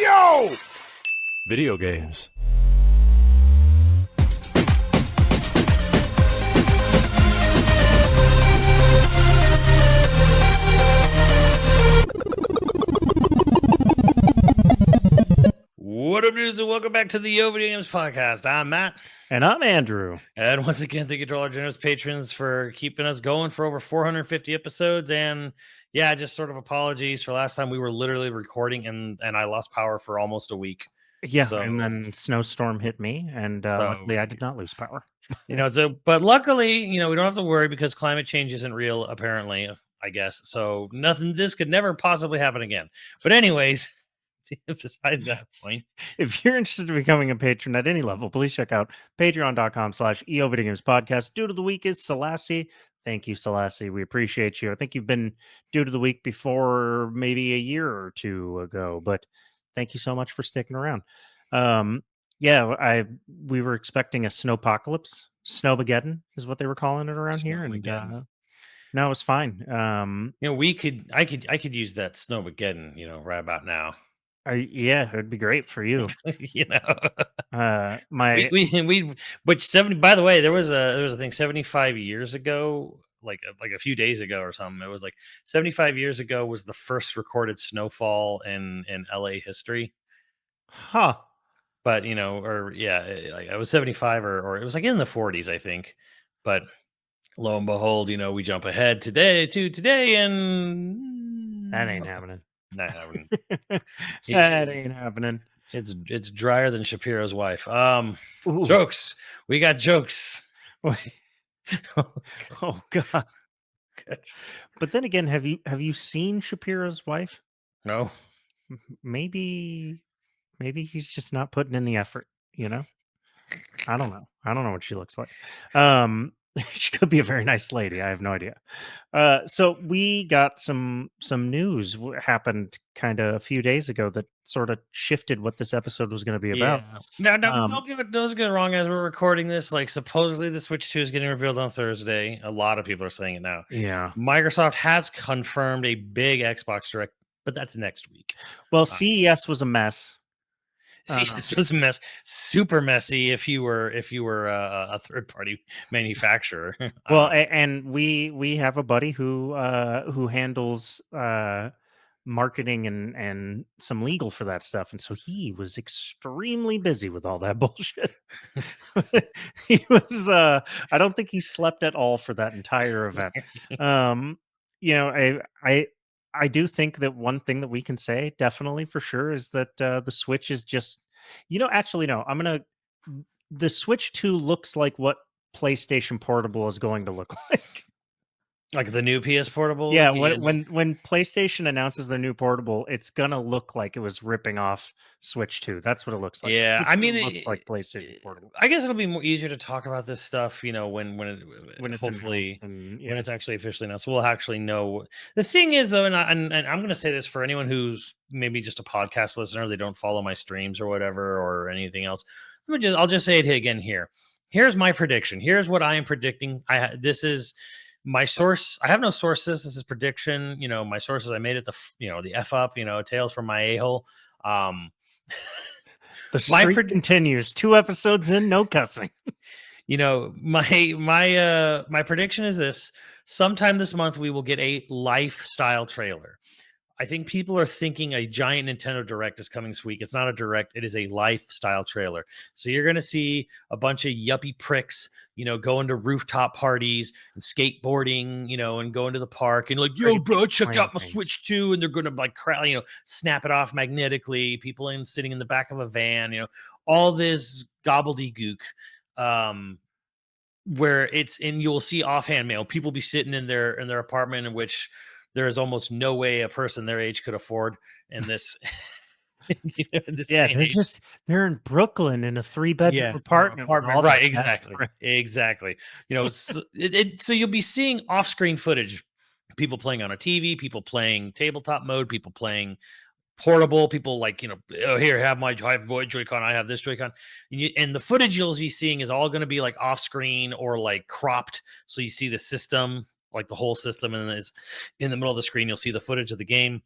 Yo! Video games. What up, dudes, and welcome back to the YoVideogames podcast. I'm Matt. And I'm Andrew. And once again, thank you to all our generous patrons for keeping us going for over 450 episodes. And yeah, just sort of apologies for last time. We were literally recording and I lost power for almost a week. Yeah, So, and then snowstorm hit me, and luckily I did not lose power. But luckily, we don't have to worry because climate change isn't real, apparently, I guess. So this could never possibly happen again. But anyways, besides that point, if you're interested in becoming a patron at any level, please check out patreon.com/EOVideoGames podcast. Due to the week is Selassie. Thank you, Selassie. We appreciate you. I think you've been due to the week before maybe a year or two ago, but thank you so much for sticking around. We were expecting a snowpocalypse. Snowmageddon is what they were calling it around here, and no, it was fine. I could use that Snowmageddon, right about now. Yeah, it'd be great for you. Which 70, by the way, there was a thing 75 years ago, like a few days ago or something. It was like 75 years ago was the first recorded snowfall in LA history. Huh. But like it was 75 or it was like in the 40s, I think. But lo and behold, we jump ahead today, and that ain't happening. Not happening. That ain't happening. It's drier than Shapiro's wife. Jokes. We got jokes. Oh God. But then again, have you seen Shapiro's wife? No. Maybe he's just not putting in the effort, I don't know. I don't know what she looks like. She could be a very nice lady. I have no idea. So we got some news happened kind of a few days ago that sort of shifted what this episode was going to be about. No, don't get it wrong. As we're recording this, like supposedly the Switch 2 is getting revealed on Thursday. A lot of people are saying it now. Yeah. Microsoft has confirmed a big Xbox Direct, but that's next week. Well, CES was a mess. This was a mess, super messy. If you were a third party manufacturer, well, and we have a buddy who handles marketing and some legal for that stuff, and so he was extremely busy with all that bullshit. He was I don't think he slept at all for that entire event. I do think that one thing that we can say definitely for sure is that the Switch is just, actually, no, the Switch 2 looks like what PlayStation Portable is going to look like. Like the new PS Portable? Yeah, when PlayStation announces their new portable, it's gonna look like it was ripping off Switch 2. That's what it looks like. Yeah, I mean, it looks like PlayStation Portable. I guess it'll be more easier to talk about this stuff, when it's hopefully when it's actually officially announced. We'll actually know. The thing is, though, and I'm going to say this for anyone who's maybe just a podcast listener, they don't follow my streams or whatever or anything else. I'll just say it again here. Here's my prediction. Here's what I am predicting. This is my source. I have no sources. This is prediction. My sources. I made it the F up. Tales from my a-hole. The streak continues. 2 episodes in, no cussing. My prediction is this: sometime this month we will get a lifestyle trailer. I think people are thinking a giant Nintendo Direct is coming this week. It's not a Direct. It is a lifestyle trailer. So you're going to see a bunch of yuppie pricks, going to rooftop parties and skateboarding, and going to the park and like, yo, bro, check out my Switch 2. And they're going to snap it off magnetically. People sitting in the back of a van, all this gobbledygook. Where you'll see offhand mail. People be sitting in their apartment in which there is almost no way a person their age could afford in this. They're in Brooklyn in a 3-bedroom apartment. Right. Exactly. So you'll be seeing off-screen footage, people playing on a TV, people playing tabletop mode, people playing portable, people like, here, have my Joy-Con, I have this Joy-Con. And the footage you'll be seeing is all going to be like off-screen or like cropped. So you see the system, like the whole system, and it's in the middle of the screen. You'll see the footage of the game.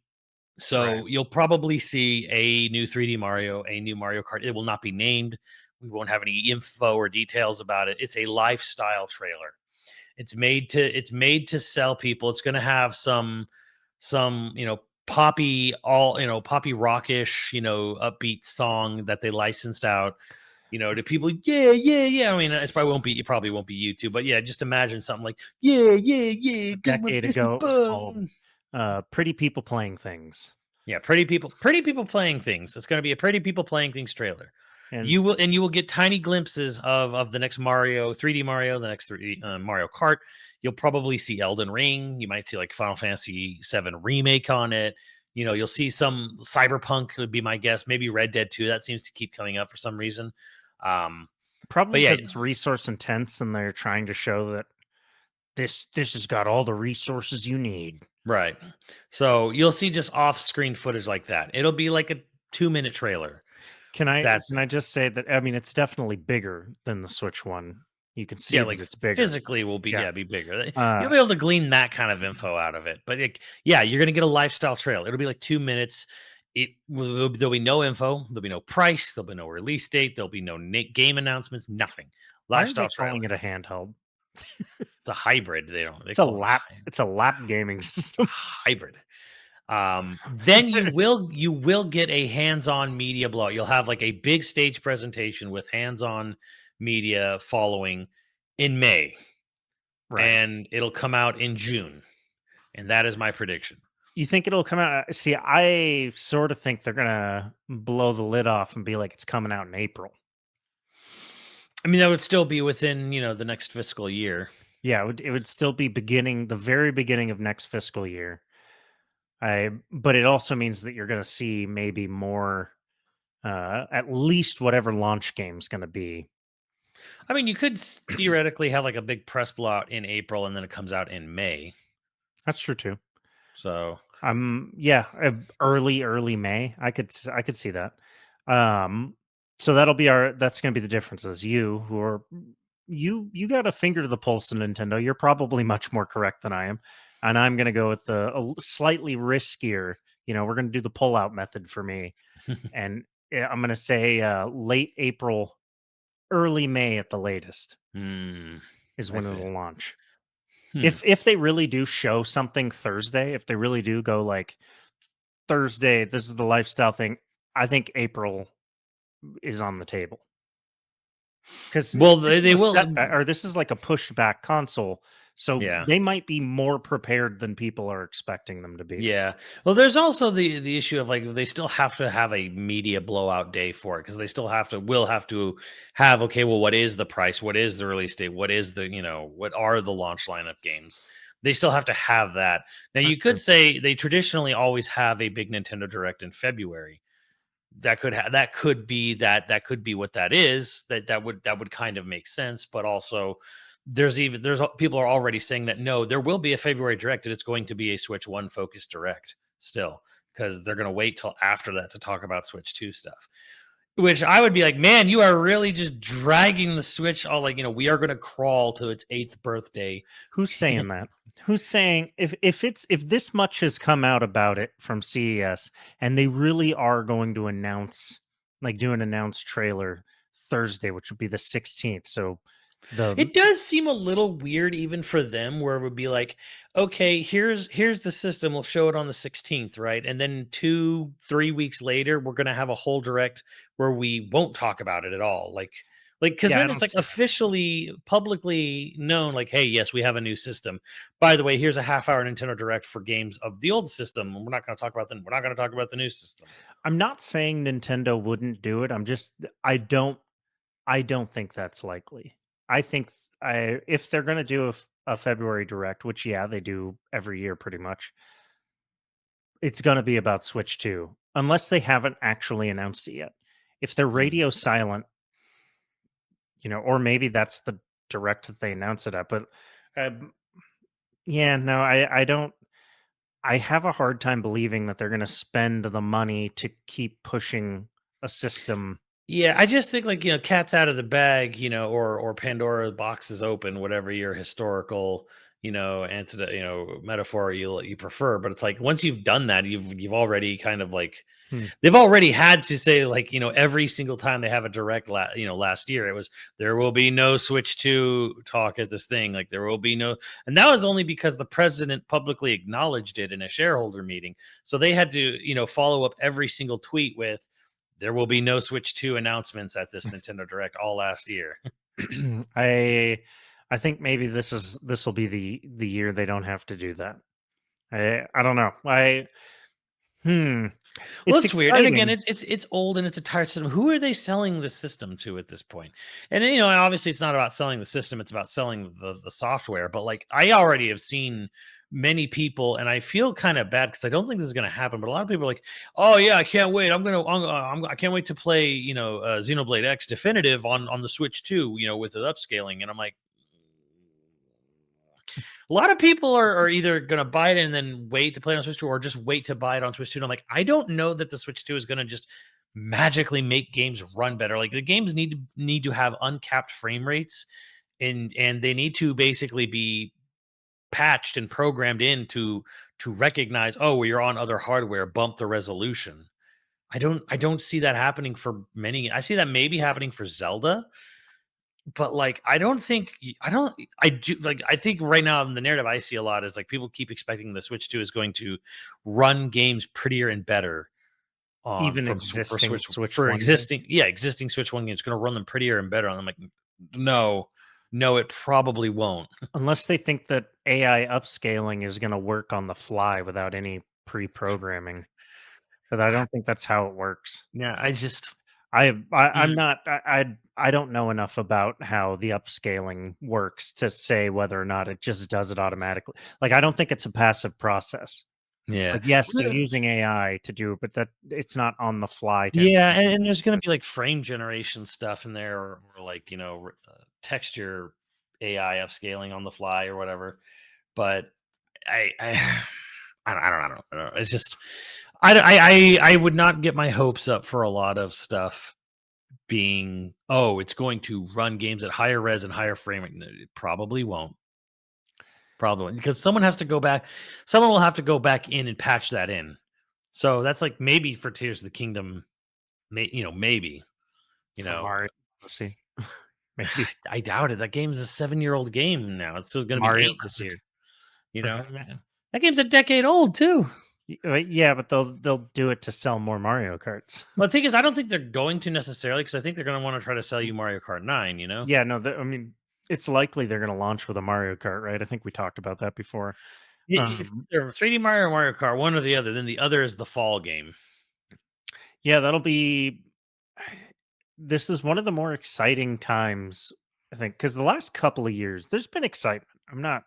So you'll probably see a new 3D Mario, a new Mario Kart. It will not be named. We won't have any info or details about it. It's a lifestyle trailer. It's made to sell people. It's going to have some poppy poppy rockish upbeat song that they licensed out to people. Yeah, yeah, yeah. I mean, it probably won't be YouTube, but yeah, just imagine something like yeah, yeah, yeah. A Come on, decade Mr. ago, it was called Bone. Pretty People Playing Things. Yeah, pretty people playing things. It's going to be a pretty people playing things trailer. And You will get tiny glimpses of the next Mario, 3D Mario, the next 3D Mario Kart. You'll probably see Elden Ring. You might see like Final Fantasy 7 remake on it. You'll see some Cyberpunk would be my guess. Maybe Red Dead 2. That seems to keep coming up for some reason. Um, probably but yeah, because it's resource intense and they're trying to show that this has got all the resources you need. right. So you'll see just off-screen footage like that. It'll be like a 2-minute trailer. Can I That's can I just say that I mean it's definitely bigger than the Switch one. You can see Yeah, that like it's bigger. physically will be Yeah. be bigger. You'll Uh be able to glean that kind of info out of it. But yeah, you're gonna get a lifestyle trail. It'll be like 2 minutes. There'll be no info. There'll be no price. There'll be no release date. There'll be no game announcements. Nothing. why are they Lifestyle calling trailer. it a handheld? It's a hybrid. They It's a call it lap it's a lap gaming a system. hybrid. Then you will get a hands-on media blowout. You'll have like a big stage presentation with hands-on media following in May. Right. And it'll come out in June, and that is my prediction. You think it'll come out see, I sort of think they're gonna blow the lid off and be like it's coming out in April. I mean, that would still be within, the next fiscal year. Yeah, it would still be the very beginning of next fiscal year. But it also means that you're gonna see maybe more at least whatever launch game's gonna be. I mean, you could theoretically have like a big press blowout in April, and then it comes out in May. That's true too. So, Yeah, early May. I could see that. Um, so that's gonna be the differences. You got a finger to the pulse of Nintendo. You're probably much more correct than I am, and I'm gonna go with slightly riskier. We're gonna do the pull-out method for me, and I'm gonna say late April, early May at the latest hmm, is I when see. it'll launch. Hmm. If they really do show something Thursday, if they really do go like Thursday, this is the lifestyle thing. I think April is on the table because Well, this they is a will. setback, or this is like a pushback console, so Yeah. they might be more prepared than people are expecting them to be. Yeah. Well, there's also the issue of like they still have to have a media blowout day for it because they still will have to have okay, well, what is the price? What is the release date? What is what are the launch lineup games? They still have to have that. Now That's you true. could say they traditionally always have a big Nintendo Direct in February. That could be what that is. That would kind of make sense, but also people are already saying that no, there will be a February direct and it's going to be a Switch 1 focused direct still because they're going to wait till after that to talk about Switch 2 stuff. Which I would be like, man, you are really just dragging the Switch all like, we are going to crawl to its 8th birthday. Who's saying that? Who's saying if this much has come out about it from CES and they really are going to do an announced trailer Thursday, which would be the 16th. So the It does seem a little weird even for them where it would be like, okay, here's the system. We'll show it on the 16th, right? And then 2-3 weeks later, we're gonna have a whole direct where we won't talk about it at all. Like because yeah, I then it's don't like see that. officially publicly known, like, hey, yes, we have a new system. By the way, here's a half-hour Nintendo Direct for games of the old system. And we're not gonna talk about them. We're not gonna talk about the new system. I'm not saying Nintendo wouldn't do it. I don't think that's likely. I think if they're going to do a February direct, which yeah, they do every year pretty much, it's going to be about Switch 2 unless they haven't actually announced it yet. If they're Hmm. radio silent, or maybe that's the direct that they announce it at, but um, yeah, no, I don't I have a hard time believing that they're going to spend the money to keep pushing a system. Yeah, I just think like, cat's out of the bag, or Pandora's box is open, whatever your historical, answer the metaphor you prefer. But it's like once you've done that, you've already kind of like Hmm. they've already had to say like every single time they have a direct last year it was there will be no Switch 2 talk at this thing, like there will be no, and that was only because the president publicly acknowledged it in a shareholder meeting, so they had to follow up every single tweet with there will be no Switch 2 announcements at this Nintendo Direct all last year. I I think maybe this will be the year they don't have to do that. I don't know. Hmm. Well, It's it's weird, and again, exciting. it's old and it's a tired system. Who are they selling the system to at this point? And then, obviously, it's not about selling the system; it's about selling the software. But like, I already have seen many people, and I feel kind of bad because I don't think this is going to happen. But a lot of people are like, "Oh yeah, I can't wait! I can't wait to play Xenoblade X Definitive on the Switch 2, with the upscaling." And I'm like, a lot of people are either going to buy it and then wait to play it on Switch 2 or just wait to buy it on Switch 2. And I'm like, I don't know that the Switch 2 is going to just magically make games run better. Like the games need to have uncapped frame rates, and they need to basically be patched and programmed in to recognize, oh, well, you're on other hardware, bump the resolution. I don't see that happening for many. I see that maybe happening for Zelda, but like I don't think I don't I do like I think right now the narrative I see a lot is like people keep expecting the Switch 2 is going to run games prettier and better on Even for existing Switch Switch for One game. existing Switch 1 games. It's going to run them prettier and better. And I'm like, no, no, it probably won't. Unless they think that AI upscaling is gonna work on the fly without any pre-programming, but I don't think that's how it works. Yeah, I just I'm mm, not I don't know enough about how the upscaling works to say whether or not it just does it automatically. Like, I don't think it's a passive process. yeah. Like, yes, they're using AI to do it, but that it's not on the fly to Yeah, implement and there's going to this. be like frame generation stuff in there, or like texture AI upscaling on the fly or whatever. But I I don't know. It's just I would not get my hopes up for a lot of stuff being, oh, it's going to run games at higher res and higher frame rate. No, it probably won't. Probably won't, because someone has to go back. Someone will have to go back in and patch that in. So that's like maybe for Tears of the Kingdom, maybe you For know. Mario Odyssey, maybe. I doubt it. That game's a 7-year-old game now. It's still going to be Mario 8 this Kart. year. For That game's a decade old too. yeah, but they'll do it to sell more Mario Karts. Well, the thing is, I don't think they're going to necessarily, because I think they're going to want to try to sell you Mario Kart 9. Yeah, no, I mean, it's likely they're gonna launch with a Mario Kart, right? I think we talked about that before. It's Um, either 3D Mario or Mario Kart, one or the other. Then the other is the fall game. yeah, that'll be this is one of the more exciting times, I think, because the last couple of years, there's been excitement. I'm not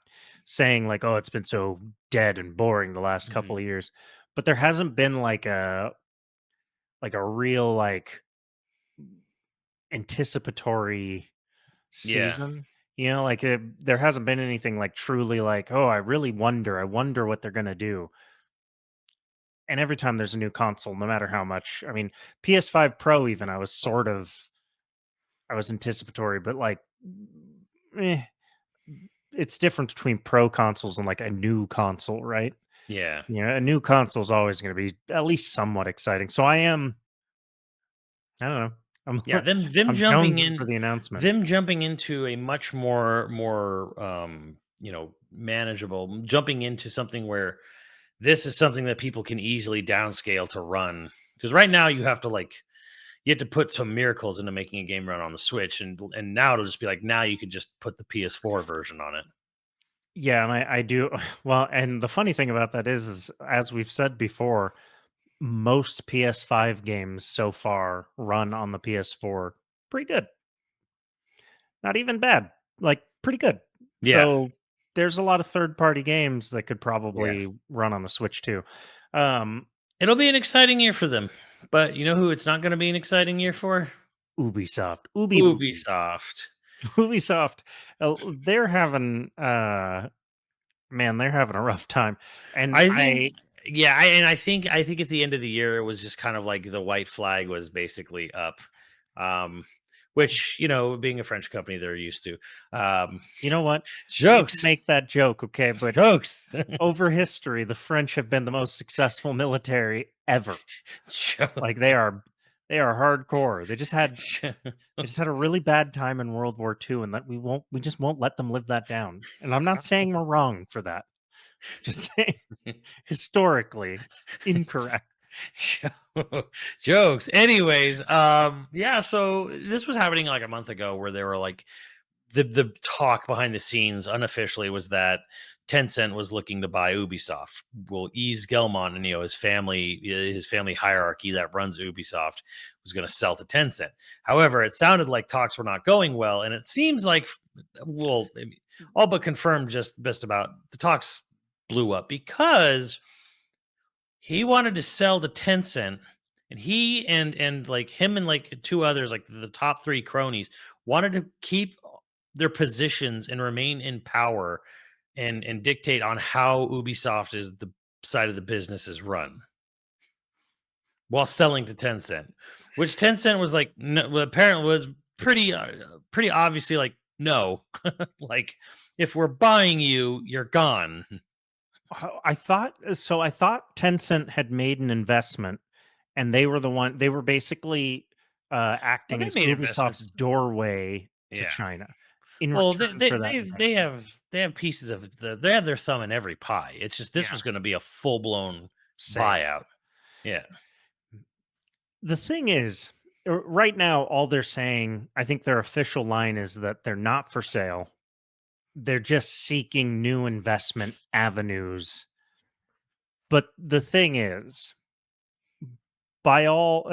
saying like, oh, it's been so dead and boring the last couple Mhm. of years, but there hasn't been like a real like anticipatory Yeah. season. Like there hasn't been anything like truly like, oh, I wonder what they're gonna do. And every time there's a new console, no matter how much, I mean, PS5 Pro, even I was anticipatory, but like, eh, it's different between pro consoles and like a new console, right? Yeah. A new console is always going to be at least somewhat exciting. So I don't know, Yeah, them I'm jumping jonesing for in the announcement. them jumping into a much more manageable, jumping into something where this is something that people can easily downscale to run. Because right now you have to put some miracles into making a game run on the Switch, and now it'll just be like now you could just put the PS4 version on it. Yeah, and I do well. And the funny thing about that is as we've said before, most PS5 games so far run on the PS4 pretty good. Not even bad, like pretty good. Yeah, So there's a lot of third party games that could yeah. probably run on the Switch too. Um, It'll be an exciting year for them, but you know who it's not going to be an exciting year for? Ubisoft, Ubi Booby, Ubisoft. Ubisoft. They're having man, they're having a rough time, and I think, yeah, and I think at the end of the year it was just kind of like the white flag was basically up. Um, which, being a French company, they're used to. You know what? You can Jokes, make that joke, okay? But jokes, over history, the French have been the most successful military ever. Joke- Like they are hardcore. They just had a really bad time in World War II, and that we just won't let them live that down. And I'm not saying we're wrong for that. Just saying historically it's incorrect. Jokes. Anyways, yeah. So this was happening like a month ago, where they were like, the talk behind the scenes unofficially was that Tencent was looking to buy Ubisoft. Well, Yves Gelmont and his family hierarchy that runs Ubisoft was going to sell to Tencent. However, it sounded like talks were not going well, and it seems like, well, I mean, all but confirmed, just about the talks blew up because he wanted to sell to Tencent, and he and like him and like two others, like the top three cronies, wanted to keep their positions and remain in power and dictate on how Ubisoft is the side of the business is run while selling to Tencent, which Tencent was like, no, well, apparently was pretty obviously like, no, like, if we're buying you, you're gone. I thought so. I thought Tencent had made an investment, and they were basically Well, acting they as made Ubisoft's investments. doorway to Yeah. China in Well, return for that investment. they have pieces of they have their thumb in every pie. It's just this Yeah, was going to be a full blown sale. buyout. Yeah. The thing is, right now, all they're saying, I think their official line is that they're not for sale. They're just seeking new investment avenues. But the thing is, by all,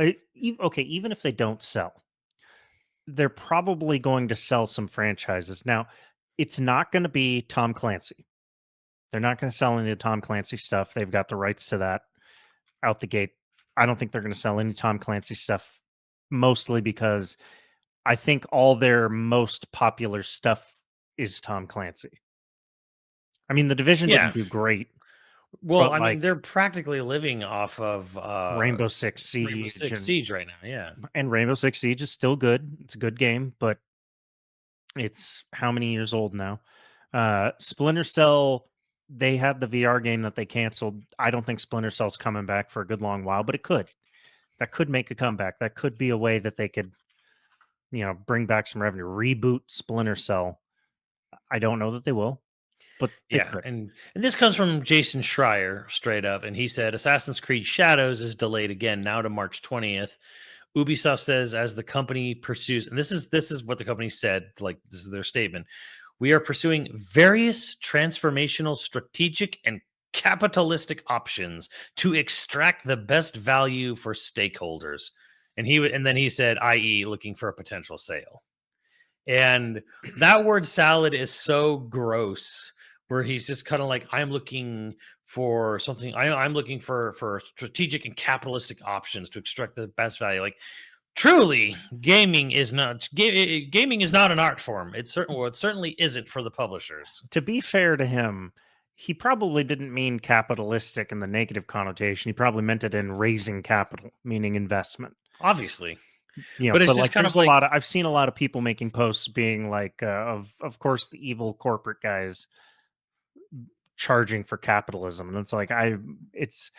okay, even if they don't sell, they're probably going to sell some franchises. Now, it's not going to be Tom Clancy. They're not going to sell any of the Tom Clancy stuff. They've got the rights to that out the gate. I don't think they're going to sell any Tom Clancy stuff, mostly because I think all their most popular stuff is Tom Clancy. I mean, The Division didn't Yeah. do great, Well, but I mean, like they're practically living off of Rainbow Six Rainbow Siege Six Siege right now. Yeah. and Rainbow Six Siege is still good. It's a good game, but it's how many years old now? Splinter Cell, they had the VR game that they canceled. I don't think Splinter Cell's coming back for a good long while, but it could. That could make a comeback. That could be a way that they could, bring back some revenue. Reboot Splinter Cell. I don't know that they will, but they Yeah, could. and this comes from Jason Schreier straight up, and he said Assassin's Creed Shadows is delayed again now to March 20th. Ubisoft says as the company pursues, and this is what the company said, like this is their statement. We are pursuing various transformational, strategic, and capitalistic options to extract the best value for stakeholders. And then he said, i.e., looking for a potential sale. And that word salad is so gross, where he's just kind of like, I'm looking for something. I'm looking for strategic and capitalistic options to extract the best value. Like, truly, gaming is not an art form. It certainly isn't for the publishers. To be fair to him, he probably didn't mean capitalistic in the negative connotation. He probably meant it in raising capital, meaning investment. Obviously, but it's But just like kind there's of a like, lot of I've seen a lot of people making posts being like of course the evil corporate guys charging for capitalism, and it's like it's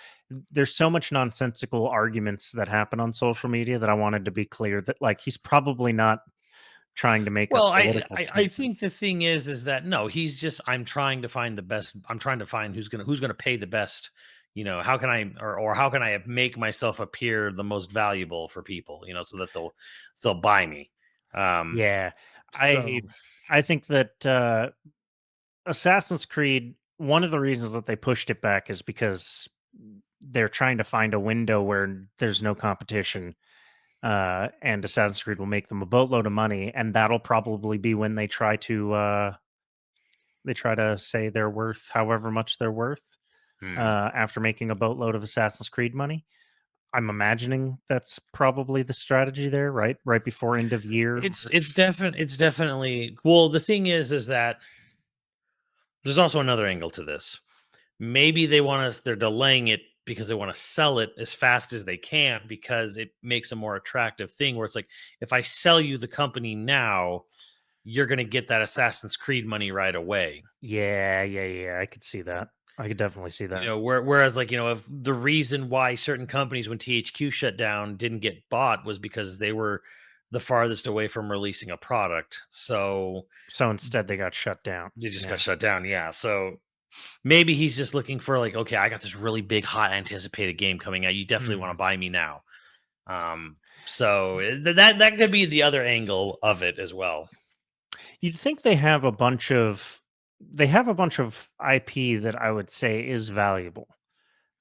there's so much nonsensical arguments that happen on social media that I wanted to be clear that like he's probably not trying to make a well, political I statement. think the thing is that no, he's just, I'm trying to find the best. I'm trying to find who's gonna pay the best. How can I, or how can I make myself appear the most valuable for people? So that they'll buy me. Um, Yeah. I so I think that Assassin's Creed, one of the reasons that they pushed it back is because they're trying to find a window where there's no competition, and Assassin's Creed will make them a boatload of money, and that'll probably be when they try to say they're worth however much they're worth, hmm. after making a boatload of Assassin's Creed money. I'm imagining that's probably the strategy there, right? Right before end of year. It's definitely, well, the thing is that there's also another angle to this. Maybe they're delaying it because they want to sell it as fast as they can because it makes a more attractive thing where it's like if I sell you the company now, you're going to get that Assassin's Creed money right away. Yeah, yeah, yeah. I could see that. I could definitely see You that. know, whereas like, if the reason why certain companies when THQ shut down didn't get bought was because they were the farthest away from releasing a product. So So instead, they got shut down. they just got Yeah. shut down. Yeah. So maybe he's just looking for like, okay, I got this really big, hot, anticipated game coming out. You definitely want to Hmm. buy me now. Um, so that could be the other angle of it as well. You'd think they have a bunch of IP that I would say is valuable.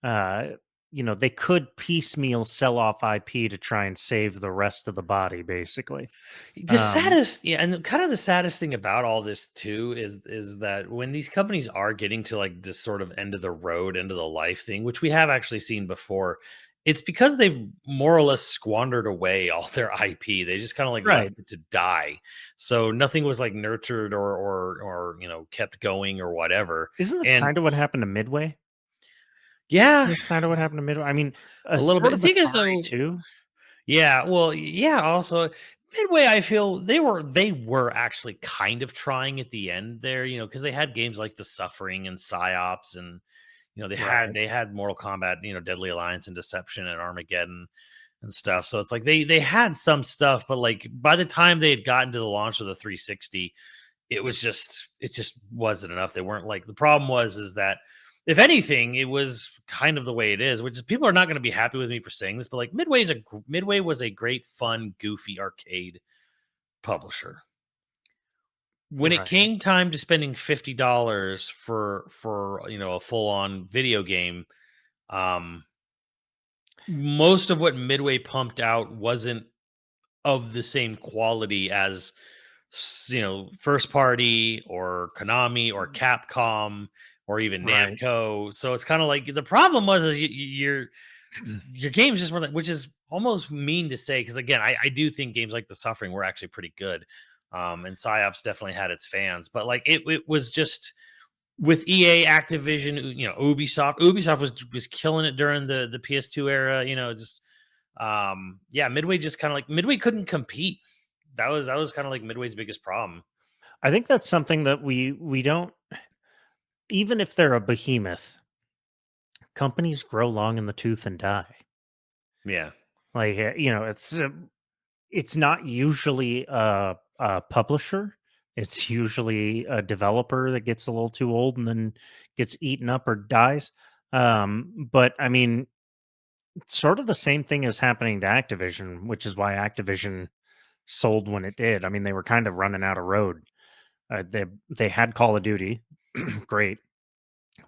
Uh, they could piecemeal sell off IP to try and save the rest of the body, basically. The Um, saddest, yeah, and kind of the saddest thing about all this too is that when these companies are getting to like this sort of end of the road, end of the life thing, which we have actually seen before, it's because they've more or less squandered away all their IP. They just kind of like right. left it to die. So nothing was like nurtured or kept going or whatever. Isn't this And kind of what happened to Midway? yeah, That's kind of what happened to Midway. I mean, a little bit. sort The of thing is Atari though, too. yeah, well, yeah, also Midway, I feel they were actually kind of trying at the end there, because they had games like The Suffering and Psyops and they had Right. they had Mortal Kombat, Deadly Alliance and Deception and Armageddon and stuff. So it's like they had some stuff, but like by the time they had gotten to the launch of the 360, it just wasn't enough. They weren't like the problem is that if anything, it was kind of the way it is, which is people are not going to be happy with me for saying this, but like Midway was a great, fun, goofy arcade publisher. When it Right. came time to spending $50 for a full on video game, um, most of what Midway pumped out wasn't of the same quality as first party or Konami or Capcom or even Right. Namco. So it's kind of like the problem was is your games just were like, which is almost mean to say because again, I do think games like The Suffering were actually pretty good. And Psyops definitely had its fans, but like it was just with EA, Activision, Ubisoft was killing it during the PS2 era. Just yeah, Midway just kind of like Midway couldn't compete. That was kind of like Midway's biggest problem. I think that's something that we don't, even if they're a behemoth, companies grow long in the tooth and die. Yeah. Like, it's not usually a publisher. It's usually a developer that gets a little too old and then gets eaten up or dies. But I mean, sort of the same thing is happening to Activision, which is why Activision sold when it did. I mean, they were kind of running out of road. They had Call of Duty, great,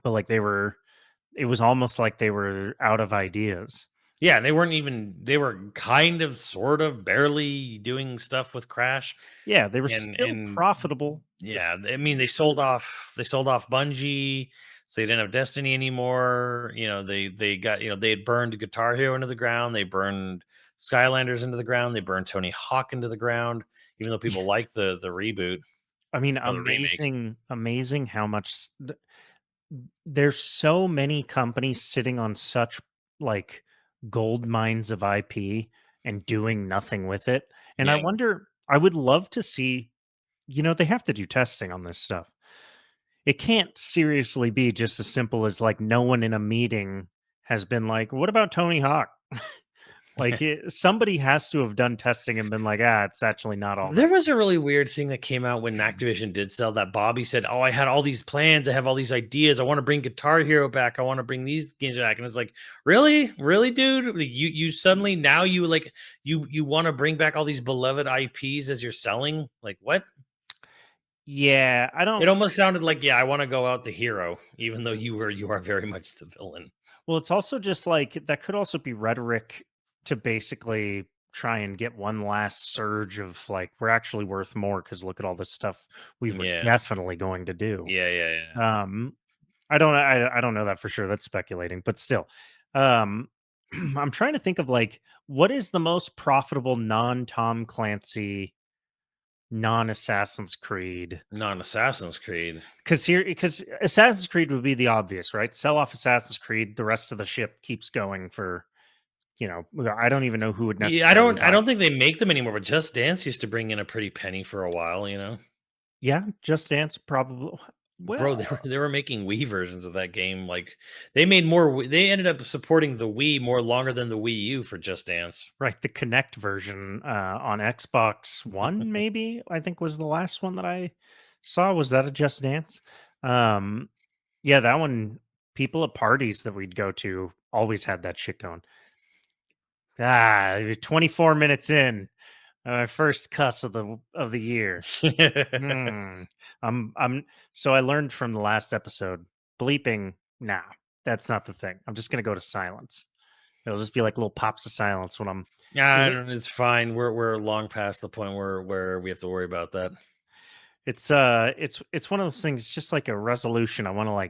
but like it was almost like they were out of ideas. Yeah, they were kind of sort of barely doing stuff with Crash Yeah, they were still and profitable. yeah, I mean they sold off Bungie, so they didn't have Destiny anymore. They got, they had burned Guitar Hero into the ground, they burned Skylanders into the ground, they burned Tony Hawk into the ground, even though people like the reboot I mean, or the remake. amazing how much there's so many companies sitting on such like gold mines of IP and doing nothing with it. And I Yeah. wonder, I would love to see, they have to do testing on this stuff. It can't seriously be just as simple as like no one in a meeting has been like, what about Tony Hawk? Somebody has to have done testing and been like, it's actually not all There that. was a really weird thing that came out when Activision did sell that Bobby said, "Oh, I had all these plans. I have all these ideas. I want to bring Guitar Hero back. I want to bring these games back." And it's like, really, really, dude, like, you suddenly now you want to bring back all these beloved IPs as you're selling? Like what? Yeah, I It don't. almost sounded like, yeah, I want to go out the hero, even though you are very much the villain. Well, it's also just like that could also be rhetoric to basically try and get one last surge of like we're actually worth more because look at all this stuff we were Yeah, definitely going to do. yeah, yeah, yeah. Um, I don't know that for sure. That's speculating, but still, um, I'm trying to think of like what is the most profitable non Tom Clancy non-Assassin's Creed. Non-Assassin's Creed. Because Assassin's Creed would be the obvious, right? Sell off Assassin's Creed, the rest of the ship keeps going for, I don't even know who would Yeah, I necessarily don't I buy. don't think they make them anymore, but Just Dance used to bring in a pretty penny for a while, you know? Yeah, Just Dance probably. Bro, Well, they were making Wii versions of that game, like, they made more they ended up supporting the Wii more longer than the Wii U for Just Dance. right, the Connect version on Xbox One, maybe I think was the last one that I saw. Was that a Just Dance? Um, yeah, that one. People at parties that we'd go to always had that shit going. 24 minutes in, my first cuss of the year. Hmm. I'm so I learned from the last episode, bleeping, nah, that's not the thing. I'm just gonna go to silence. It'll just be like little pops of silence when I'm Yeah, I because don't it's fine, we're long past the point where we have to worry about that. it's one of those things, just like a resolution. I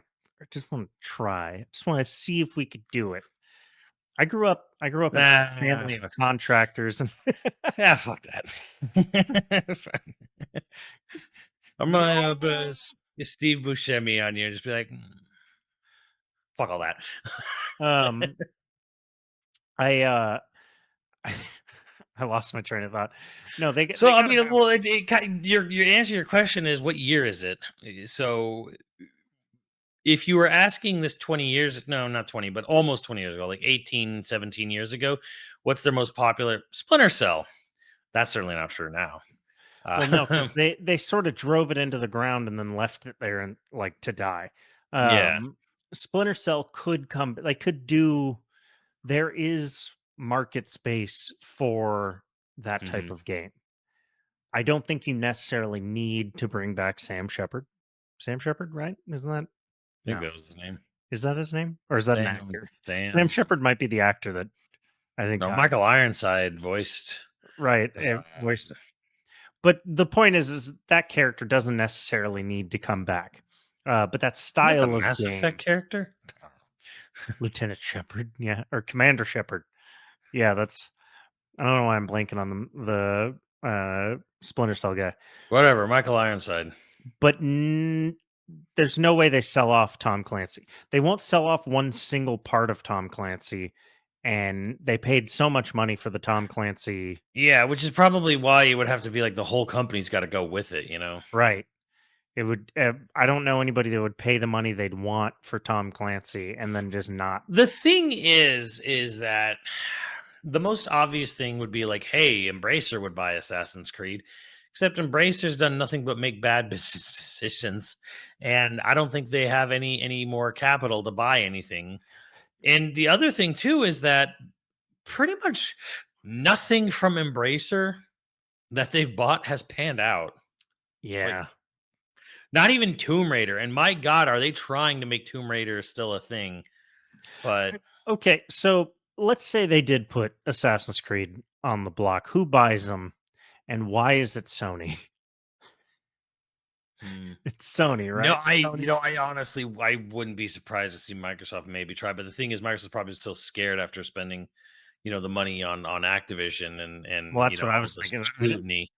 just want to try. I just want to see if we could do it. I grew up in a Nah, family of fuck contractors and yeah, fuck that. I'm gonna Steve Buscemi on you and just be like, fuck all that." um I I lost my train of thought. No, So, they I gotta mean, have. well, it kind your answer to your question is what year is it? So, if you were asking this 20 years no, not 20, but almost 20 years ago, like 18, 17 years ago, what's their most popular Splinter Cell. That's certainly not true now. Well, no, Uh, because they sort of drove it into the ground and then left it there and like to die. yeah. Um, Splinter Cell could come, like, could do. There is market space for that type Mhm. of game. I don't think you necessarily need to bring back Sam Shepard. Sam Shepard, right? Isn't that I think no? that was his name. Is that his name, or is that an actor? Sam Sam. Shepard might be the actor that I think No, died. Michael Ironside voiced, Right. uh But the point is that character doesn't necessarily need to come back. But that isn't that the style of Mass Effect game, character? Lieutenant Shepard, yeah, or Commander Shepard, yeah, that's. I don't know why I'm blanking on the Splinter Cell guy, Whatever, Michael Ironside. but there's no way they sell off Tom Clancy. They won't sell off one single part of Tom Clancy, and they paid so much money for the Tom Clancy. Yeah, which is probably why it would have to be like the whole company's gotta go with it, you know? Right. It would. I don't know anybody that would pay the money they'd want for Tom Clancy and then just not. The thing is that the most obvious thing would be like, hey, Embracer would buy Assassin's Creed, except Embracer's done nothing but make bad business decisions, and I don't think they have any more capital to buy anything. And the other thing too is that pretty much nothing from Embracer that they've bought has panned out. Like Yeah. not even Tomb Raider. And my God, are they trying to make Tomb Raider still a thing? But Okay, so let's say they did put Assassin's Creed on the block. Who buys them, and why is it Sony? hmm. It's Sony, No, right? Sony's I honestly, I wouldn't be surprised to see Microsoft maybe try. But the thing is, Microsoft's probably still scared after spending, the money on Activision well, and that's what I all was the thinking. scrutiny.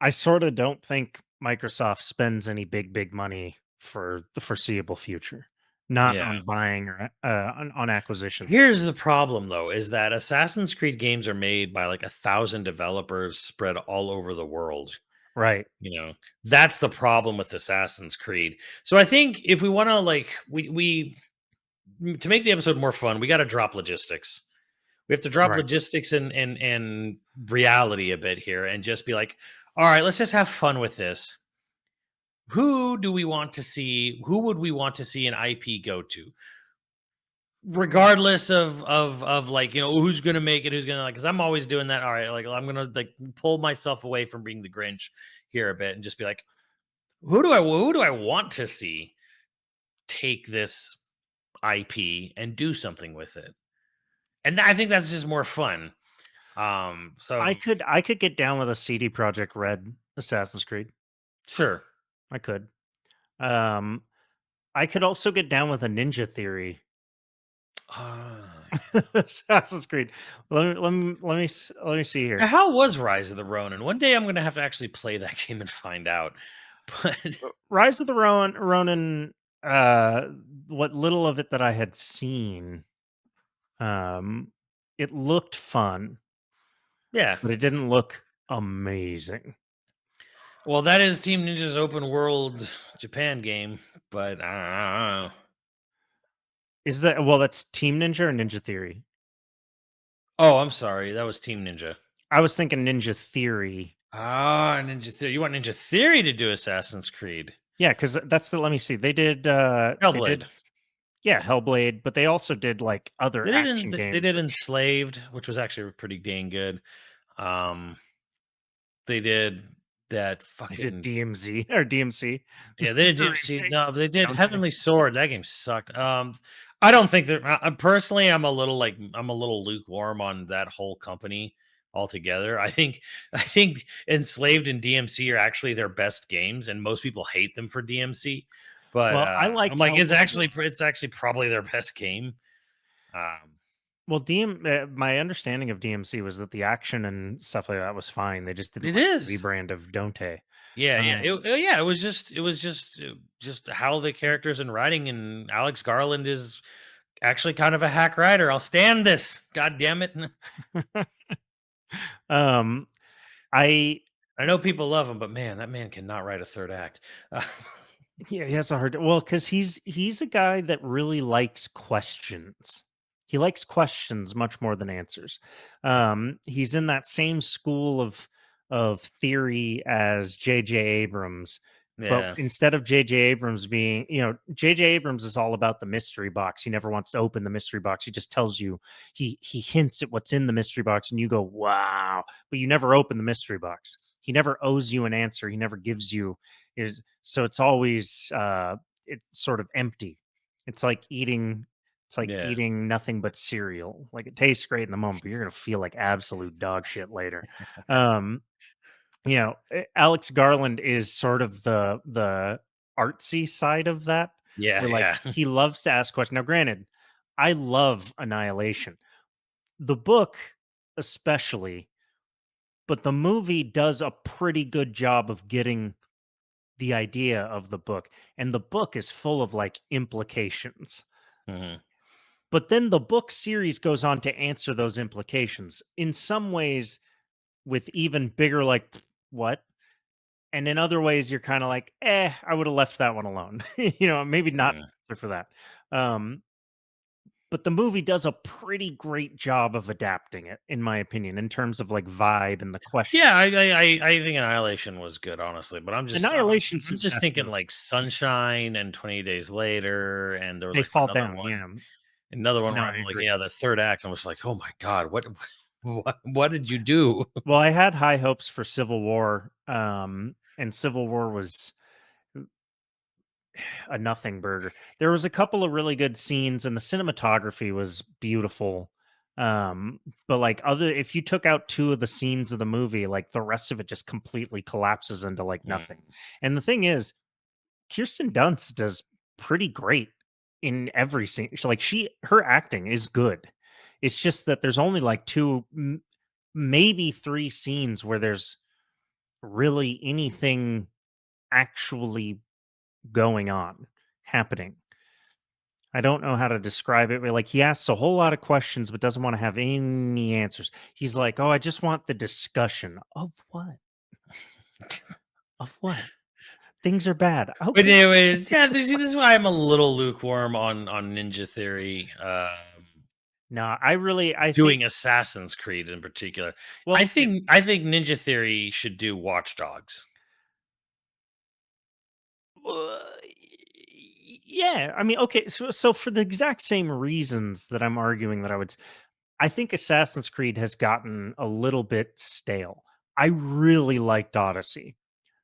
I sort of don't think Microsoft spends any big money for the foreseeable future, not Yeah. on buying or on acquisitions. Here's the problem, though, is that Assassin's Creed games are made by like 1,000 developers spread all over the world. Right. That's the problem with Assassin's Creed. So I think if we want to like to make the episode more fun, we got to drop logistics. We have to drop Right. logistics and reality a bit here, and just be like, all right, let's just have fun with this. Who do we want to see? Who would we want to see an IP go to? Regardless of like, who's gonna make it, who's gonna like, because I'm always doing that. All right, like I'm gonna like pull myself away from being the Grinch here a bit and just be like, who do I want to see take this IP and do something with it? And I think that's just more fun. So I could get down with a CD Project Red Assassin's Creed. sure. I could. Um, I could also get down with a Ninja Theory. Assassin's Creed. Let me see here. Now, how was Rise of the Ronin? One day I'm gonna have to actually play that game and find out. But Rise of the Ronin. Uh, what little of it that I had seen, um, it looked fun, yeah, but it didn't look amazing. well, that is Team Ninja's open world Japan game, but I don't know. Is that well? That's Team Ninja or Ninja Theory. Oh, I'm sorry, that was Team Ninja. I was thinking Ninja Theory. Ah, Ninja Theory. You want Ninja Theory to do Assassin's Creed? Yeah, because that's the. Let me see. They Hellblade. did. Yeah, Hellblade, but they also did like other action They games, did which Enslaved, which was actually pretty dang good. Um, they did that they did fucking DMZ or DMC. yeah. They did The DMC. remake. No, they did Don't they? Heavenly Sword. That game sucked. I don't think that. Personally, I'm a little lukewarm on that whole company altogether. I think Enslaved and DMC are actually their best games, and most people hate them for DMC. But Well, I I'm liked like, Hellblade. it's actually probably their best game. Um, Well, my understanding of DMC was that the action and stuff like that was fine. They just didn't it like is. the rebrand of Don't. Yeah, yeah, Um, yeah. It was just how the characters in writing, and Alex Garland is actually kind of a hack writer. I'll stand this. God damn it! um, I I know people love him, but man, that man cannot write a third act. Yeah, he has a hard. Well, because he's a guy that really likes questions. He likes questions much more than answers. He's in that same school of theory as J.J. Abrams, but Yeah, instead of J.J. Abrams being, J.J. Abrams is all about the mystery box. He never wants to open the mystery box. He just tells you, he hints at what's in the mystery box, and you go, wow, but you never open the mystery box. He never owes you an answer. He never gives you is so it's always it's sort of empty. It's like yeah. eating nothing but cereal. Like it tastes great in the moment, but you're gonna feel like absolute dog shit later. Um, Alex Garland is sort of the artsy side of that, Yeah, where like yeah. he loves to ask questions. Now, granted, I love Annihilation, the book especially, but the movie does a pretty good job of getting the idea of the book, and the book is full of like implications. Mhm. But then the book series goes on to answer those implications in some ways with even bigger, like, what? And in other ways, you're kind of like, I would have left that one alone. Maybe not Mhm. for that. Um, but the movie does a pretty great job of adapting it, in my opinion, in terms of like vibe and the question. Yeah, I think Annihilation was good, honestly, but Annihilation's I'm his just best thinking movie. like Sunshine and 20 Days Later, and there was They like fall down, yeah. another one No, where I I'm like, agree. yeah, the third act, I was like, oh my god, what did you do? Well, I had high hopes for Civil War, and Civil War was a nothing burger. There was a couple of really good scenes, and the cinematography was beautiful. But like other, if you took out two of the scenes of the movie, like the rest of it just completely collapses into like nothing. Mm, And the thing is, Kirsten Dunst does pretty great in every scene. Her acting is good. It's just that there's only like two, maybe three scenes where there's really anything actually going on, happening. I don't know how to describe it, but like he asks a whole lot of questions but doesn't want to have any answers. He's like, "Oh, I just want the discussion of what? Of what? Things are bad." but Okay. anyway, yeah, this is why I'm a little lukewarm on Ninja Theory. No, I think Doing Assassin's Creed in particular. well, I think Ninja Theory should do Watch Dogs. yeah, I mean, okay, so for the exact same reasons that I'm arguing that I think Assassin's Creed has gotten a little bit stale. I really liked Odyssey.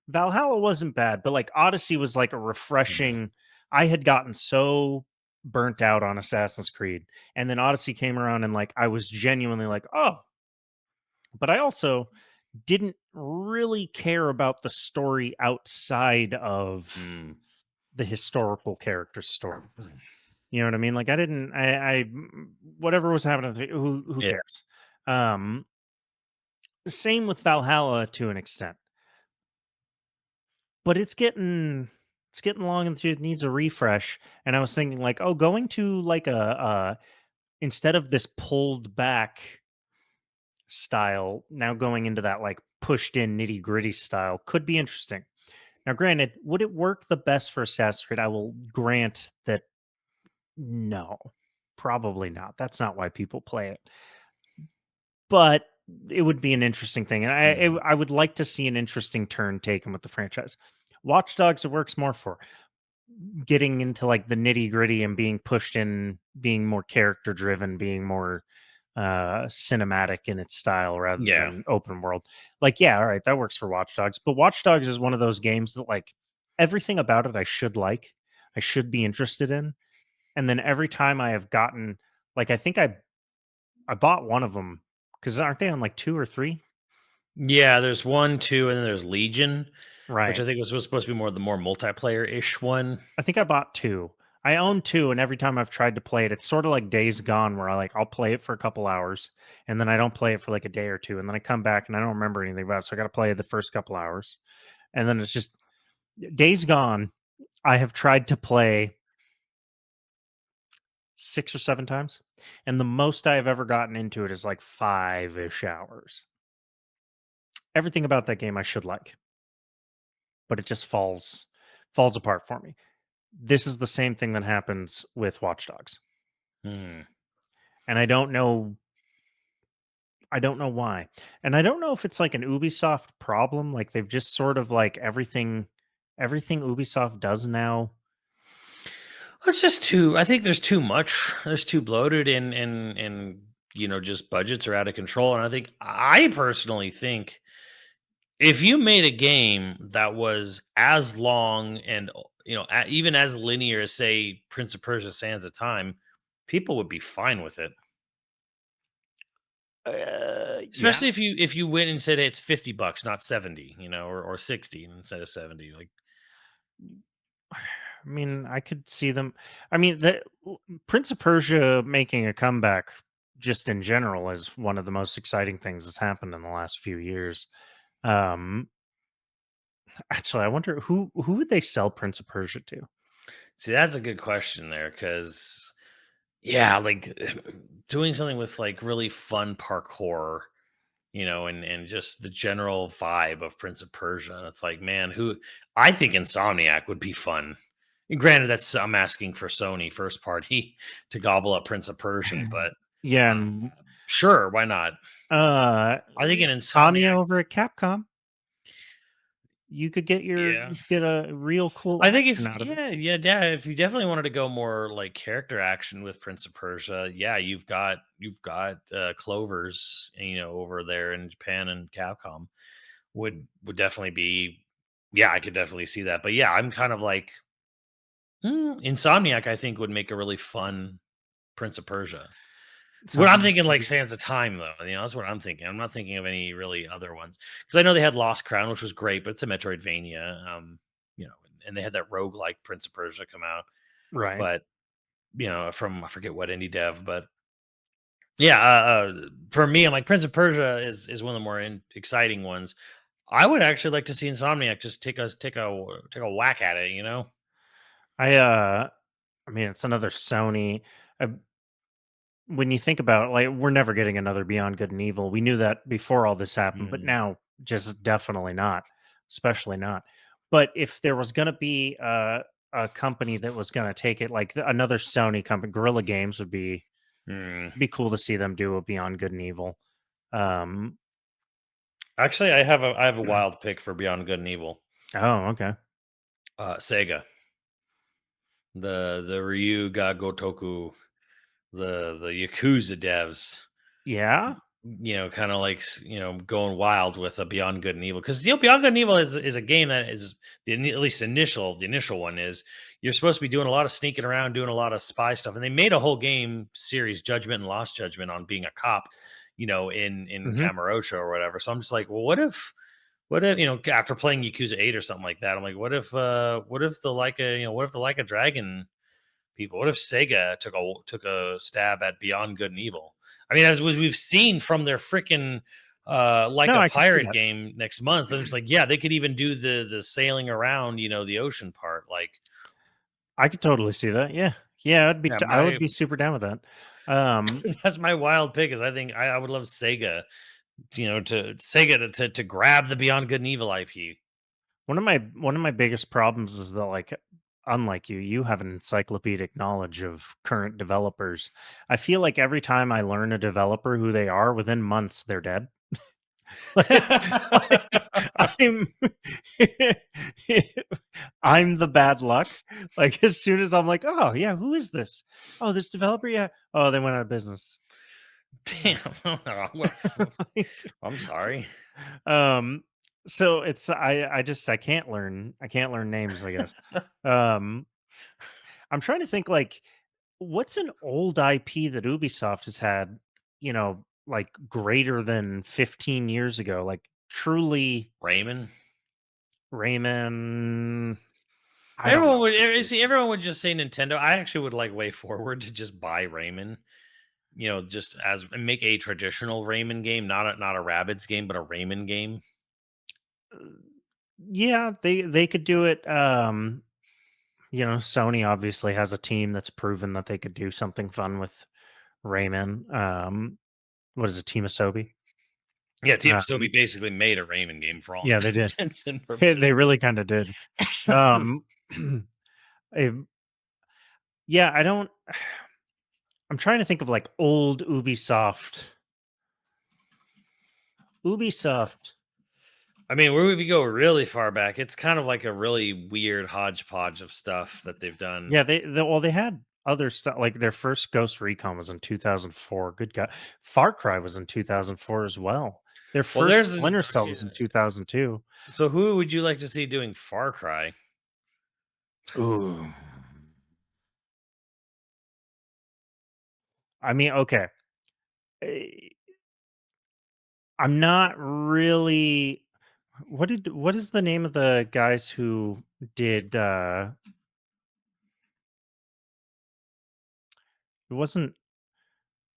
Valhalla wasn't bad, but like Odyssey was like a Mhm. refreshing. I had gotten so burnt out on Assassin's Creed, and then Odyssey came around, and like I was genuinely like, oh, but I also didn't really care about the story outside of Mm. the historical character story. You know what I mean? Like I didn't. Whatever was happening. Who Yeah. cares? Um, Same with Valhalla to an extent, but it's getting long and it needs a refresh. And I was thinking like, oh, going to like instead of this pulled back style, now going into that like pushed in nitty gritty style could be interesting. Now, granted, would it work the best for Assassin's Creed? I will grant that no, probably not. That's not why people play it. But it would be an interesting thing, and Mm. I would like to see an interesting turn taken with the franchise. Watch Dogs, it works more for getting into like the nitty gritty and being pushed in, being more character driven, being more cinematic in its style rather Yeah. than open world. Like, yeah, all right, that works for Watch Dogs. But Watch Dogs is one of those games that like everything about it I should be interested in. And then every time I have gotten like I think I bought one of them because aren't they on like two or three? Yeah, there's 1, 2, and then there's Legion, which Right. I think was supposed to be more the more multiplayer-ish one. I think I bought 2. I own 2, and every time I've tried to play it, it's sorta like Days Gone where I'll play it for a couple hours, and then I don't play it for, like, a day or 2, and then I come back and I don't remember anything about it, so I gotta play the first couple hours, and then it's just Days Gone, I have tried to play 6 or 7 times, and the most I have ever gotten into it is, like, 5-ish hours. Everything about that game I should like, but it just falls apart for me. This is the same thing that happens with Watch Dogs, Hmm. and I don't know why. And I don't know if it's like an Ubisoft problem, like they've just sort of like everything Ubisoft does now. It's just too I think there's too much. There's too bloated and just budgets are out of control. And I personally think if you made a game that was as long and even as linear as say Prince of Persia Sands of Time, people would be fine with it. Yeah. Especially if you went and said, "Hey, it's $50, not 70, or 60 instead of 70." Like, I mean, I could see them. I mean, Prince of Persia making a comeback just in general is one of the most exciting things that's happened in the last few years. Um Actually, I wonder who would they sell Prince of Persia to? see, that's a good question there because yeah, like doing something with like really fun parkour, and just the general vibe of Prince of Persia. It's like, man, who I think Insomniac would be fun. And granted, that's I'm asking for Sony first party to gobble up Prince of Persia, but Yeah, uh, and sure, why not? uh I think an Tanya Insomniac, over at Capcom. yeah. You could get a real cool I think action if out of it. yeah, if you definitely wanted to go more like character action with Prince of Persia, yeah, you've got Clovers, over there in Japan, and Capcom would definitely be, yeah, I could definitely see that. But yeah, I'm kind of like Insomniac. I think would make a really fun Prince of Persia. What I'm Tanya thinking, would like be Sands of Time, though. That's what I'm thinking. I'm not thinking of any really other ones because I know they had Lost Crown, which was great, but it's a Metroidvania. And they had that roguelike Prince of Persia come out, right. but from I forget what indie dev, but yeah, for me, I'm like Prince of Persia is one of the more exciting ones. I would actually like to see Insomniac just take a whack at it. I I mean it's another Sony. Uh, when you think about it, like we're never getting another Beyond Good and Evil. We knew that before all this happened, but Mm, now just definitely not, especially not. But if there was going to be a company that was going to take it, like another Sony company, Guerrilla Games would mm. be cool to see them do a Beyond Good and Evil. Um, Actually, I have a wild pick for Beyond Good and Evil. oh, okay. Sega, the Ryu ga Gotoku, the Yakuza devs. Yeah. Kind of like going wild with a Beyond Good and Evil because Beyond Good and Evil is a game that is at least the initial one is you're supposed to be doing a lot of sneaking around, doing a lot of spy stuff, and they made a whole game series, Judgment and Lost Judgment, on being a cop, in Hmm. Kamurocho or whatever. So I'm just like, well, what if after playing Yakuza 8 or something like that, I'm like, what if the Like a Dragon people. What if Sega took a stab at Beyond Good and Evil? I mean, as we've seen from their freaking like No, a I can see pirate that. game next month, and it's like, yeah, they could even do the sailing around, the ocean part. Like, I could totally see that. Yeah. Yeah, yeah, I would my be super down with that. Um, that's my wild pick. Is I think I would love Sega, to Sega to grab the Beyond Good and Evil IP. one of my biggest problems is that, like, unlike you have an encyclopedic knowledge of current developers. I feel like every time I learn a developer who they are, within months they're dead. Like, I'm I'm the bad luck. Like, as soon as I'm like, "Oh, yeah, who is this? Oh, this developer? Yeah. Oh, they went out of business." Damn. Like, I'm sorry. um, so it's I can't learn names, I guess. Um, I'm trying to think, like, what's an old IP that Ubisoft has had, like, greater than 15 years ago? Like, truly Raymond. Rayman. I don't Everyone know. would see. Everyone would just say Nintendo. I actually would like way forward to just buy Raymond. Just as and make a traditional Raymond game, not a Rabbids game, but a Raymond game. Yeah, they could do it. Sony obviously has a team that's proven that they could do something fun with Rayman. What is it, Team Asobi? Yeah, Team Asobi Um, basically made a Raymond game for all yeah, they did. intents and They purposes. really kind of did. Um, eh, yeah, I don't. I'm trying to think of, like, old Ubisoft. Ubisoft. I mean, where we go really far back, it's kind of like a really weird hodgepodge of stuff that they've done. Yeah, they had other stuff. Like, their first Ghost Recon was in 2004. Good God, Far Cry was in 2004 as well. Their Well, first there's Splinter Cell yeah. was in 2002. So who would you like to see doing Far Cry? Ooh. I mean, okay. eh, I'm not really. What is the name of the guys who did? It wasn't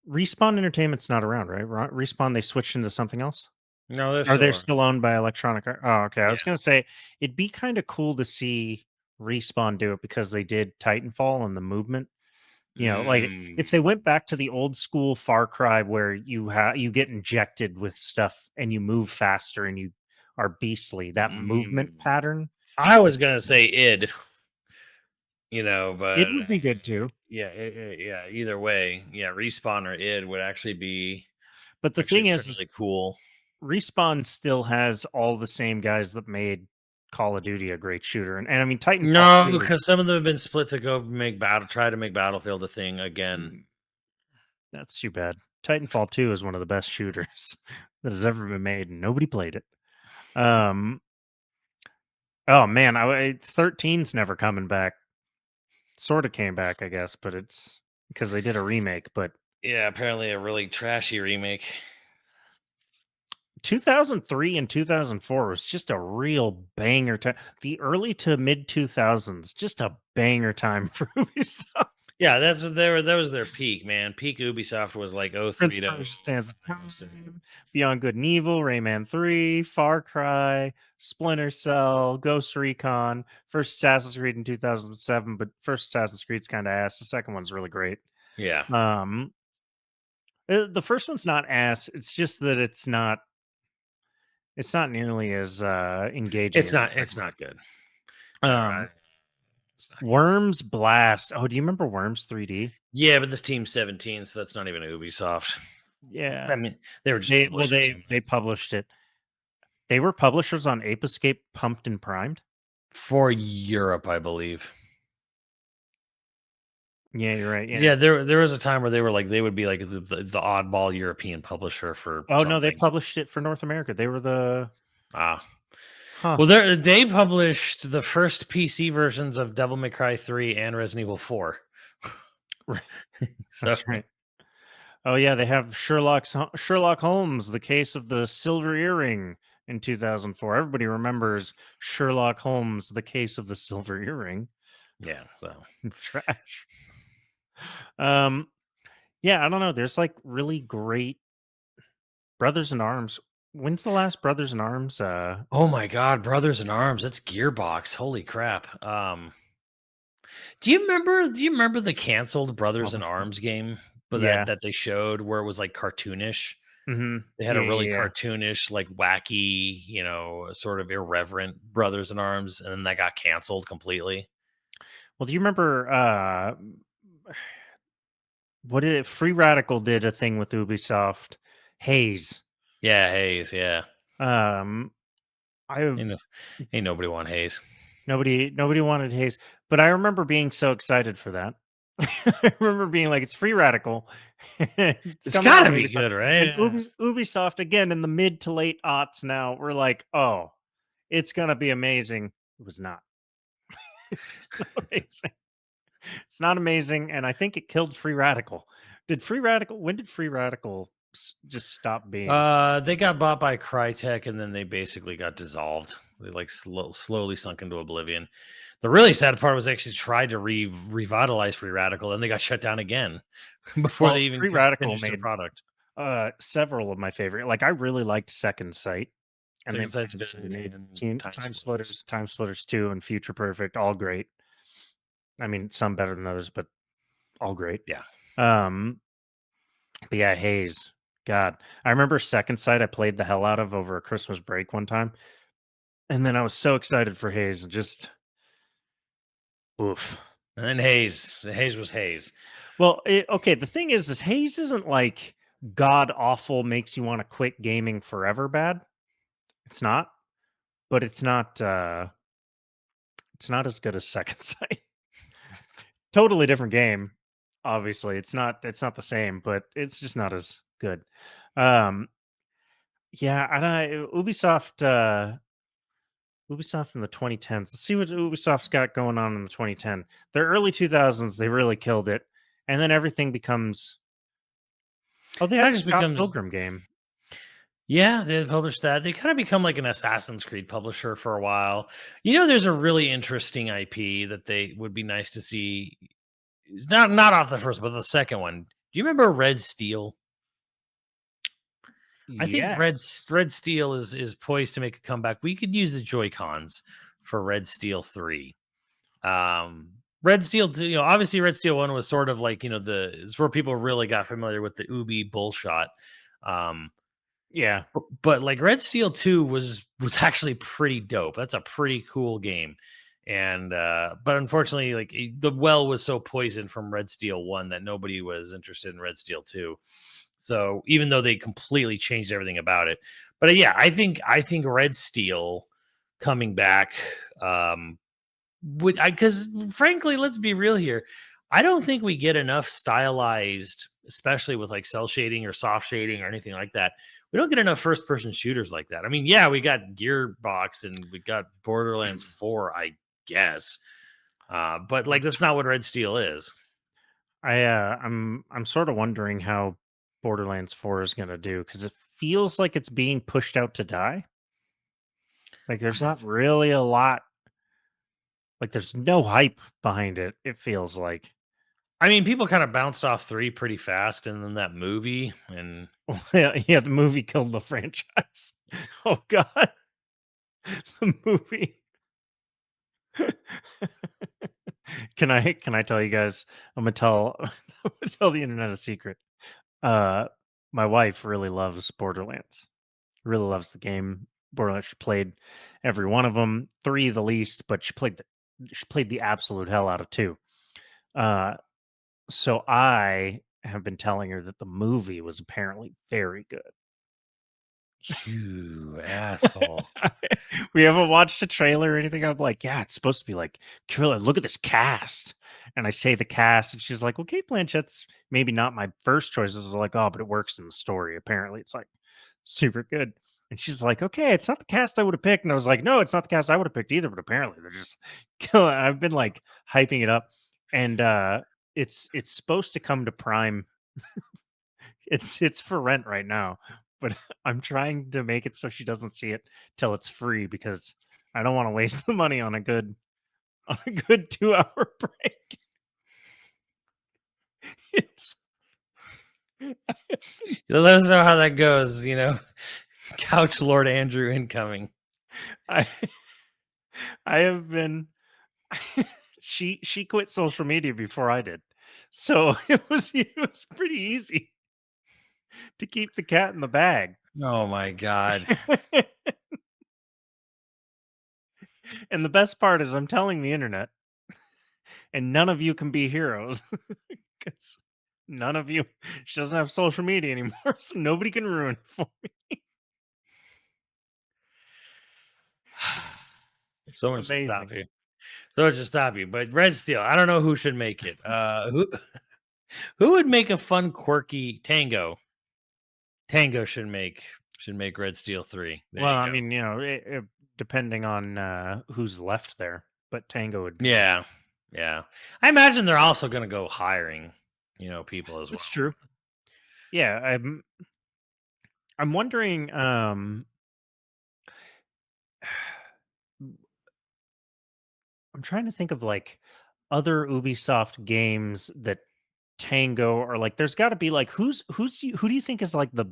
Respawn Entertainment's not around, right? Respawn, they switched into something else. No, they're Are still they around. still owned by Electronic Oh, okay. I Yeah. was gonna say it'd be kind of cool to see Respawn do it because they did Titanfall and the movement. Like, if Mm, they went back to the old school Far Cry where you get injected with stuff and you move faster and you are beastly, that movement mm. pattern, I was gonna say id, it but would be good too. yeah, yeah. Either way, yeah, respawn or id would actually be But the actually thing is fairly cool. Respawn still has all the same guys that made Call of Duty a great shooter, and I mean Titanfall No, 2 because some of them have been split to go try to make Battlefield a thing again. mm, that's too bad. Titanfall 2 is one of the best shooters that has ever been made, and nobody played it. Um, oh man, 13's never coming back. Sort of came back, I guess, but it's because they did a remake. But Yeah, apparently a really trashy remake. 2003 and 2004 was just a real banger time. The early to mid 2000s, just a banger time for Ubisoft. Yeah, that's what they were. That was their peak, man. Peak Ubisoft was like Prince 03 of to Persia Stands I don't know, Time, Beyond Good and Evil, Rayman 3, Far Cry, Splinter Cell, Ghost Recon, first Assassin's Creed in 2007, but first Assassin's Creed's kind of ass. The second one's really great. Yeah, Um, the first one's not ass. It's just that it's not nearly as engaging it's as the not. It's second not good. one. No, it's not good. Worms Blast. Oh, do you remember Worms 3D? Yeah, but this Team 17, so that's not even Ubisoft. Yeah. I mean, they were just publishers. They published it. They were publishers on Ape Escape Pumped and Primed. For Europe, I believe. Yeah, you're right. Yeah. Yeah, there was a time where they would be like the oddball European publisher for Oh no, they something. published it for North America. They were the Ah, huh. well, they published the first PC versions of Devil May Cry 3 and Resident Evil 4. So That's right. Oh yeah, they have Sherlock Holmes, the case of the silver earring in 2004. Everybody remembers Sherlock Holmes, the case of the silver earring. yeah, so Trash. Um, yeah, I don't know. There's like really great Brothers in Arms. When's the last Brothers in Arms? Oh my god, Brothers in Arms, that's Gearbox. Holy crap. Do you remember the canceled Brothers in Publisher. Arms game but that Yeah. that they showed where it was like cartoonish? They had a Yeah, really yeah, yeah. cartoonish, like wacky, sort of irreverent Brothers in Arms, and then that got canceled completely. Well, do you remember what did it Free Radical did a thing with Ubisoft? Haze. Yeah, Haze, yeah. Um I You know, ain't nobody want Haze. nobody wanted Haze, but I remember being so excited for that. I remember being like, it's Free Radical. It's It's coming out gotta on be Ubisoft. good, right? And Yeah. Ubisoft again in the mid to late aughts now, we're like, oh, it's gonna be amazing. It was not. It's not amazing. It's not amazing, and I think it killed Free Radical. When did Free Radical just stop being? They got bought by Crytek, and then they basically got dissolved. They like slowly sunk into oblivion. The really sad part was they actually tried to revitalize Free Radical, and they got shut down again before they Well, even Free Radical finished their made product. several of my favorite. Like I really liked Second Sight, and they Second Sight's obviously good, made and Time Splitters. Time Splitters 2, and Future Perfect, all great. I mean, some better than others, but all great. Yeah. Um, but yeah, Haze. God, I remember Second Sight. I played the hell out of over a Christmas break one time, and then I was so excited for Haze, and just oof. And then Haze. Haze was Haze. Well, okay. The thing is Haze isn't like god awful, makes you want to quit gaming forever. Bad. It's not, but it's not as good as Second Sight. Totally different game. Obviously, it's not the same, but it's just not as good. Um, yeah, and Ubisoft in the 2010s. Let's see what Ubisoft's got going on in the 2010. Their early 2000s, they really killed it, and then everything becomes. Oh, they had Kind a of just Scott becomes. Pilgrim game. Yeah, they published that. They kind of become like an Assassin's Creed publisher for a while. There's a really interesting IP that they would be nice to see. Not off the first, but the second one. Do you remember Red Steel? I think Yeah, Red Steel is poised to make a comeback. We could use the Joy Cons for Red Steel 3. Red Steel 2, obviously Red Steel 1 was sort of like, it's where people really got familiar with the Ubi bullshot. Um, yeah. but like Red Steel 2 was actually pretty dope. That's a pretty cool game. And but unfortunately, like the well was so poisoned from Red Steel 1 that nobody was interested in Red Steel 2. So even though they completely changed everything about it. But yeah, I think Red Steel coming back would I because frankly, let's be real here. I don't think we get enough stylized, especially with like cell shading or soft shading or anything like that. We don't get enough first person shooters like that. I mean, yeah, we got Gearbox and we got Borderlands 4, I guess. But like that's not what Red Steel is. I'm sort of wondering how Borderlands 4 is gonna do because it feels like it's being pushed out to die. Like there's not really a lot. Like there's no hype behind it. It feels like. I mean, people kind of bounced off 3 pretty fast and then that movie and Yeah, yeah, the movie killed the franchise. Oh god, the movie. Can I tell you guys? I'm gonna tell I'm gonna tell the internet a secret. Uh, my wife really loves Borderlands. Really loves the game. Borderlands. She played every one of them. 3 the least, but she played the absolute hell out of 2. Uh, so I have been telling her that the movie was apparently very good. you asshole. We haven't watched a trailer or anything. I'm like, yeah, it's supposed to be like killer. Look at this cast. And I say the cast, and she's like, well, Kate Blanchett's maybe not my first choice. This is like, oh, but it works in the story. Apparently, it's like super good. And she's like, okay, it's not the cast I would have picked. And I was like, no, it's not the cast I would have picked either. But apparently, they're just killing. I've been like hyping it up, and it's supposed to come to Prime. It's for rent right now, but I'm trying to make it so she doesn't see it till it's free because I don't want to waste the money on a good 2 hour break. It's, Let us know how that goes. Couch Lord Andrew incoming. I I have been she quit social media before I did. So it was pretty easy to keep the cat in the bag. Oh my god. And the best part is I'm telling the internet, and none of you can be heroes because none of you. She doesn't have social media anymore, so nobody can ruin it for me. So much to stop Amazing. you. So much to stop you. But Red Steel, I don't know who should make it. Who would make a fun, quirky Tango? Tango should make Red Steel 3. There Well, you I go. mean, depending on who's left there, but Tango would be. Yeah. Yeah. I imagine they're also gonna go hiring, people as well. That's true. Yeah, I'm wondering. I'm trying to think of like other Ubisoft games that Tango or like. There's got to be like who do you think is like the.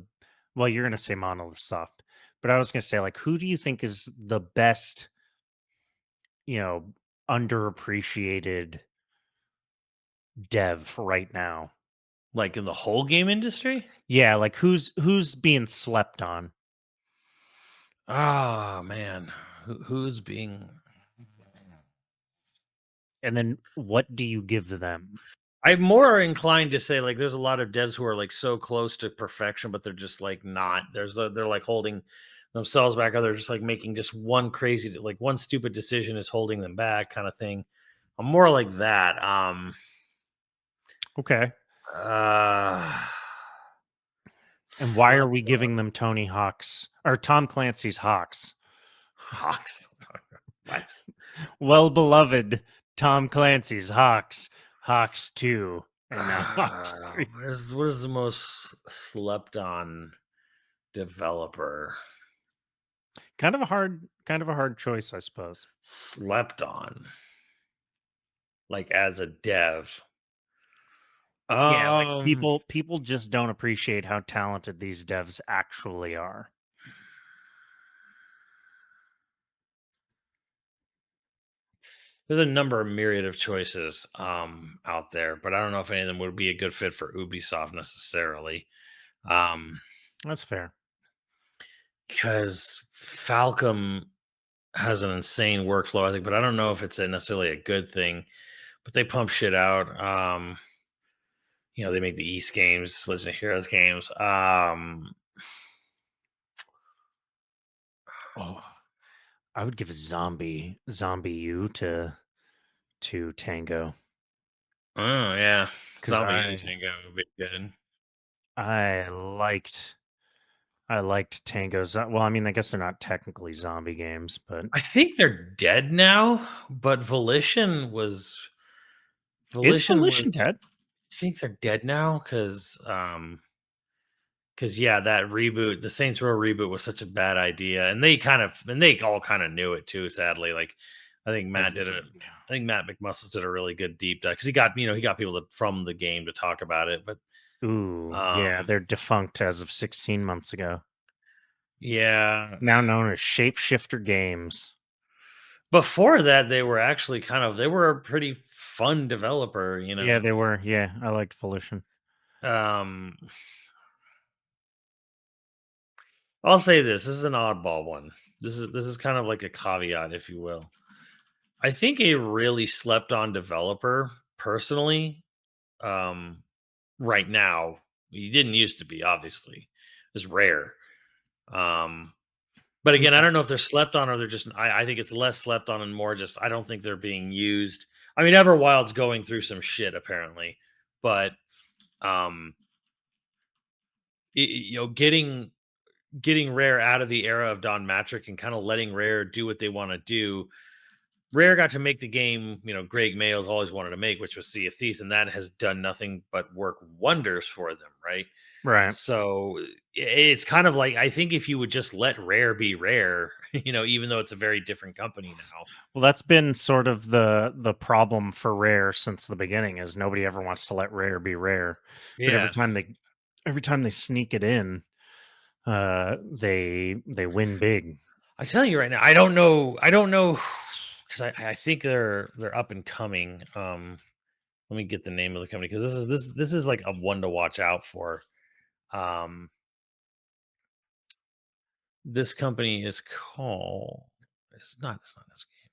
Well, you're gonna say Monolith Soft, but I was gonna say like who do you think is the best? You know, underappreciated dev right now. Like in the whole game industry? Yeah, like who's being slept on? Oh man. Who's being And then what do you give them? I'm more inclined to say like there's a lot of devs who are like so close to perfection, but they're just like not. They're like holding themselves back, or they're just like making just one crazy, like one stupid decision is holding them back, kind of thing. I'm more like that. Okay. Uh, And why are slept we giving them Tony Hawk's or Tom Clancy's Hawks? Hawks. What? Well beloved Tom Clancy's Hawks, Hawks 2, and now Hawks 3. What is the most slept on developer? Kind of a hard choice, I suppose. Slept on, like as a dev. Yeah, like Um, people just don't appreciate how talented these devs actually are. there's a number of myriad of choices out there, but I don't know if any of them would be a good fit for Ubisoft necessarily. Um, That's fair. because Falcom has an insane workflow, I think, but I don't know if it's necessarily a good thing. But they pump shit out. They make the East games, Legend of Heroes games. Oh, I would give a zombie U to Tango Oh yeah, because Zombie I U Tango would be good. I liked I liked Tango's. Well, I mean, I guess they're not technically zombie games, but I think they're dead now, but Volition was is Volition was. Volition dead? I think they're dead now because yeah, that reboot, the Saints Row reboot was such a bad idea, and they all kind of knew it too. Sadly, like I think Matt did it. Everybody knew. I think Matt McMuscles did a really good deep dive because he got people from the game to talk about it. But Ooh, yeah, they're defunct as of 16 months ago. yeah, Now known as Shapeshifter Games. before that they were actually they were a pretty fun developer. Yeah, they were. Yeah, I liked Volition. Um, I'll say this: this is an oddball one. This is kind of like a caveat, if you will. I think a really slept on developer, personally, um, right now, he didn't used to be, obviously, is Rare. Um, but again, I Yeah. don't know if they're slept on or they're just. I think it's less slept on and more just. I don't think they're being used. I mean, Everwild's going through some shit apparently, but um, getting Rare out of the era of Don Matrick and kind of letting Rare do what they want to do. Rare got to make the game, Greg Mayles always wanted to make, which was Sea of Thieves, and that has done nothing but work wonders for them, right? Right. So it's kind of like, I think if you would just let Rare be Rare, even though it's a very different company now. Well, that's been sort of the problem for Rare since the beginning is nobody ever wants to let Rare be Rare. But Yeah. every time they sneak it in, they win big. I tell you right now, I don't know because I think they're up and coming. Let me get the name of the company because this is like a one to watch out for. Um, this company is called. It's not S Game.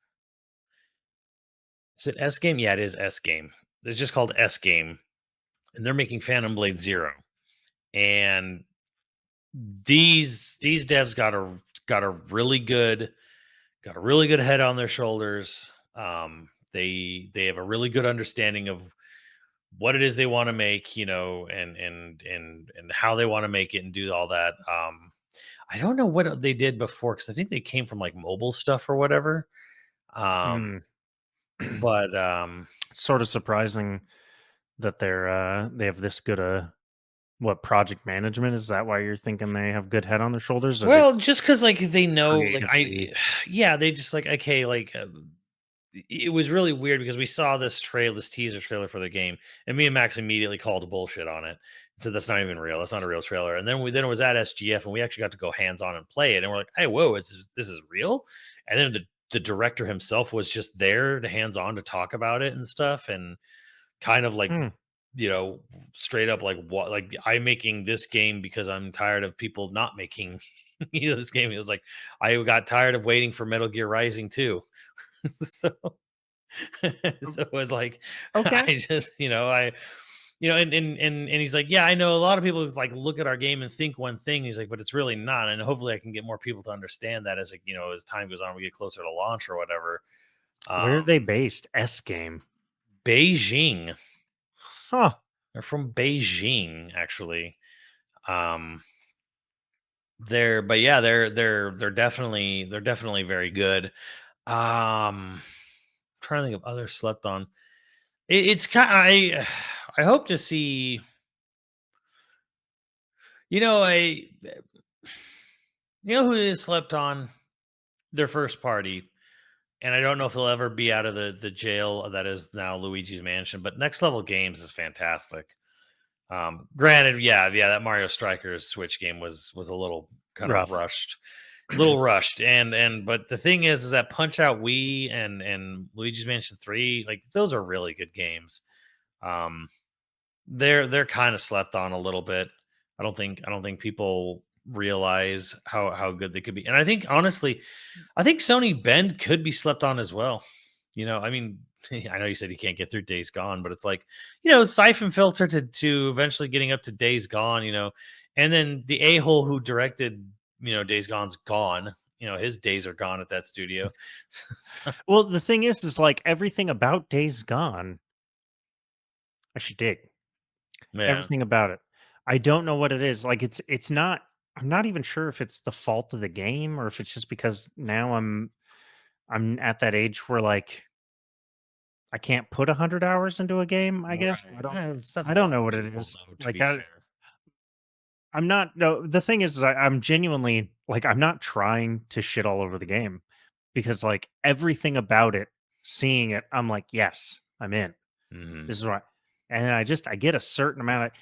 Is it S Game? Yeah, it is S Game. It's just called S Game, and they're making Phantom Blade Zero. And these devs got a really good head on their shoulders. They have a really good understanding of what it is they want to make, and how they want to make it and do all that. I don't know what they did before because I think they came from like mobile stuff or whatever. Mm. But Sort of surprising that they have this good a what project management is that why you're thinking they have good head on their shoulders? Are they well, just because like they know, like creatively yeah, they just like okay, like it was really weird because we saw this teaser trailer for the game, and me and Max immediately called bullshit on it. Said that's not even real. That's not a real trailer. And then it was at SGF, and we actually got to go hands on and play it. And we're like, hey, whoa, this is real. And then the director himself was just there to hands on to talk about it and stuff, and kind of like Mm. you know straight up like what like I'm making this game because I'm tired of people not making this game. He was like, I got tired of waiting for Metal Gear Rising 2. So so it was like Okay. I just I and he's like, yeah, I know a lot of people like look at our game and think one thing. He's like, but it's really not, and hopefully I can get more people to understand that as like as time goes on, we get closer to launch or whatever. Where are um they based? S game. Beijing. Huh. They're from Beijing, actually. um but yeah, they're definitely very good. Trying to think of other slept on. It's kind I hope to see. I who is slept on their first party, and I don't know if they'll ever be out of the jail that is now Luigi's Mansion. But Next Level Games is fantastic. Granted, yeah, that Mario Strikers Switch game was a little kind of Rough. rushed, and but the thing is that Punch Out Wii and Luigi's Mansion 3, like those are really good games. Um, they're kind of slept on a little bit. I don't think people realize how good they could be. And I think honestly, I think Sony Bend could be slept on as well. I mean, I know you said you can't get through Days Gone, but it's like, Siphon Filter to eventually getting up to Days Gone, and then the a-hole who directed, Days Gone's gone. His days are gone at that studio. So, Well, the thing is like everything about Days Gone, I should dig. yeah. Everything about it. I don't know what it is. Like it's not I'm not even sure if it's the fault of the game or if it's just because now I'm at that age where like I can't put 100 hours into a game, I Right. guess. That's I a don't lot know of what it people, is. though, to Like be fair. I'm not no, the thing is I'm genuinely like I'm not trying to shit all over the game because like everything about it, seeing it, I'm like, yes, I'm in. Mhm. This is right. And I get a certain amount of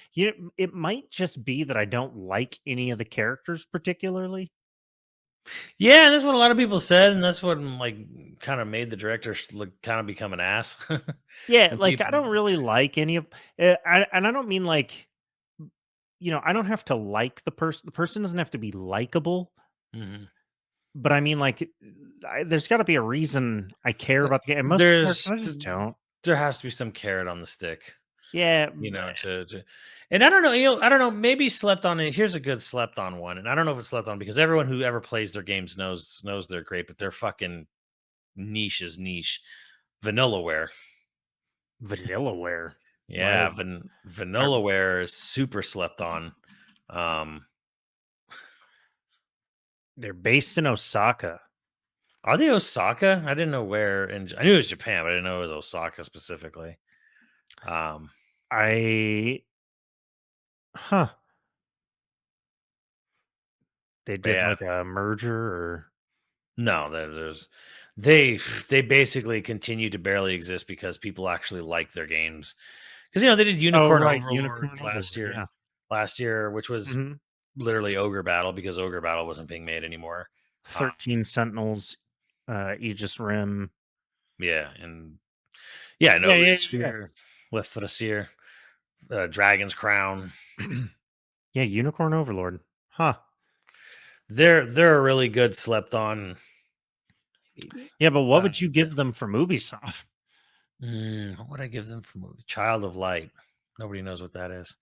it might just be that I don't like any of the characters particularly. Yeah, that's what a lot of people said, and that's what like kind of made the director look kind of become an ass. Yeah, And like I people, don't really like any of and I don't mean like I don't have to like the person. The person doesn't have to be likable, Mhm. but I mean like there's got to be a reason I care Uh, about the game. And most characters there's I just don't. there has to be some carrot on the stick, Yeah, and I don't know, I don't know, maybe slept on it. Here's a good slept on one, and I don't know if it's slept on because everyone who ever plays their games knows they're great, but they're fucking niche is niche. Vanillaware. Vanillaware. Yeah, Well, are, Vanillaware is super slept on. Um, they're based in Osaka. are they Osaka? I didn't know where. I knew it was Japan, but I didn't know it was Osaka specifically. Um, I huh. They did Yeah. like a merger, or No, there's they basically continue to barely exist because people actually like their games. Because they did oh Unicorn right, Overlord Unicorn last Overlord, year, yeah. which was Hmm. literally Ogre Battle because Ogre Battle wasn't being made anymore. Um, 13 Sentinels, Aegis Rim. yeah, and yeah, no Yeah, yeah, yeah. Sphere, Lethrasir, Dragon's Crown. Yeah. Yeah, Unicorn Overlord. Huh. They're a really good slept on. Yeah, but what Uh, would you give them from Ubisoft? what would I give them for movie? Child of Light. Nobody knows what that is.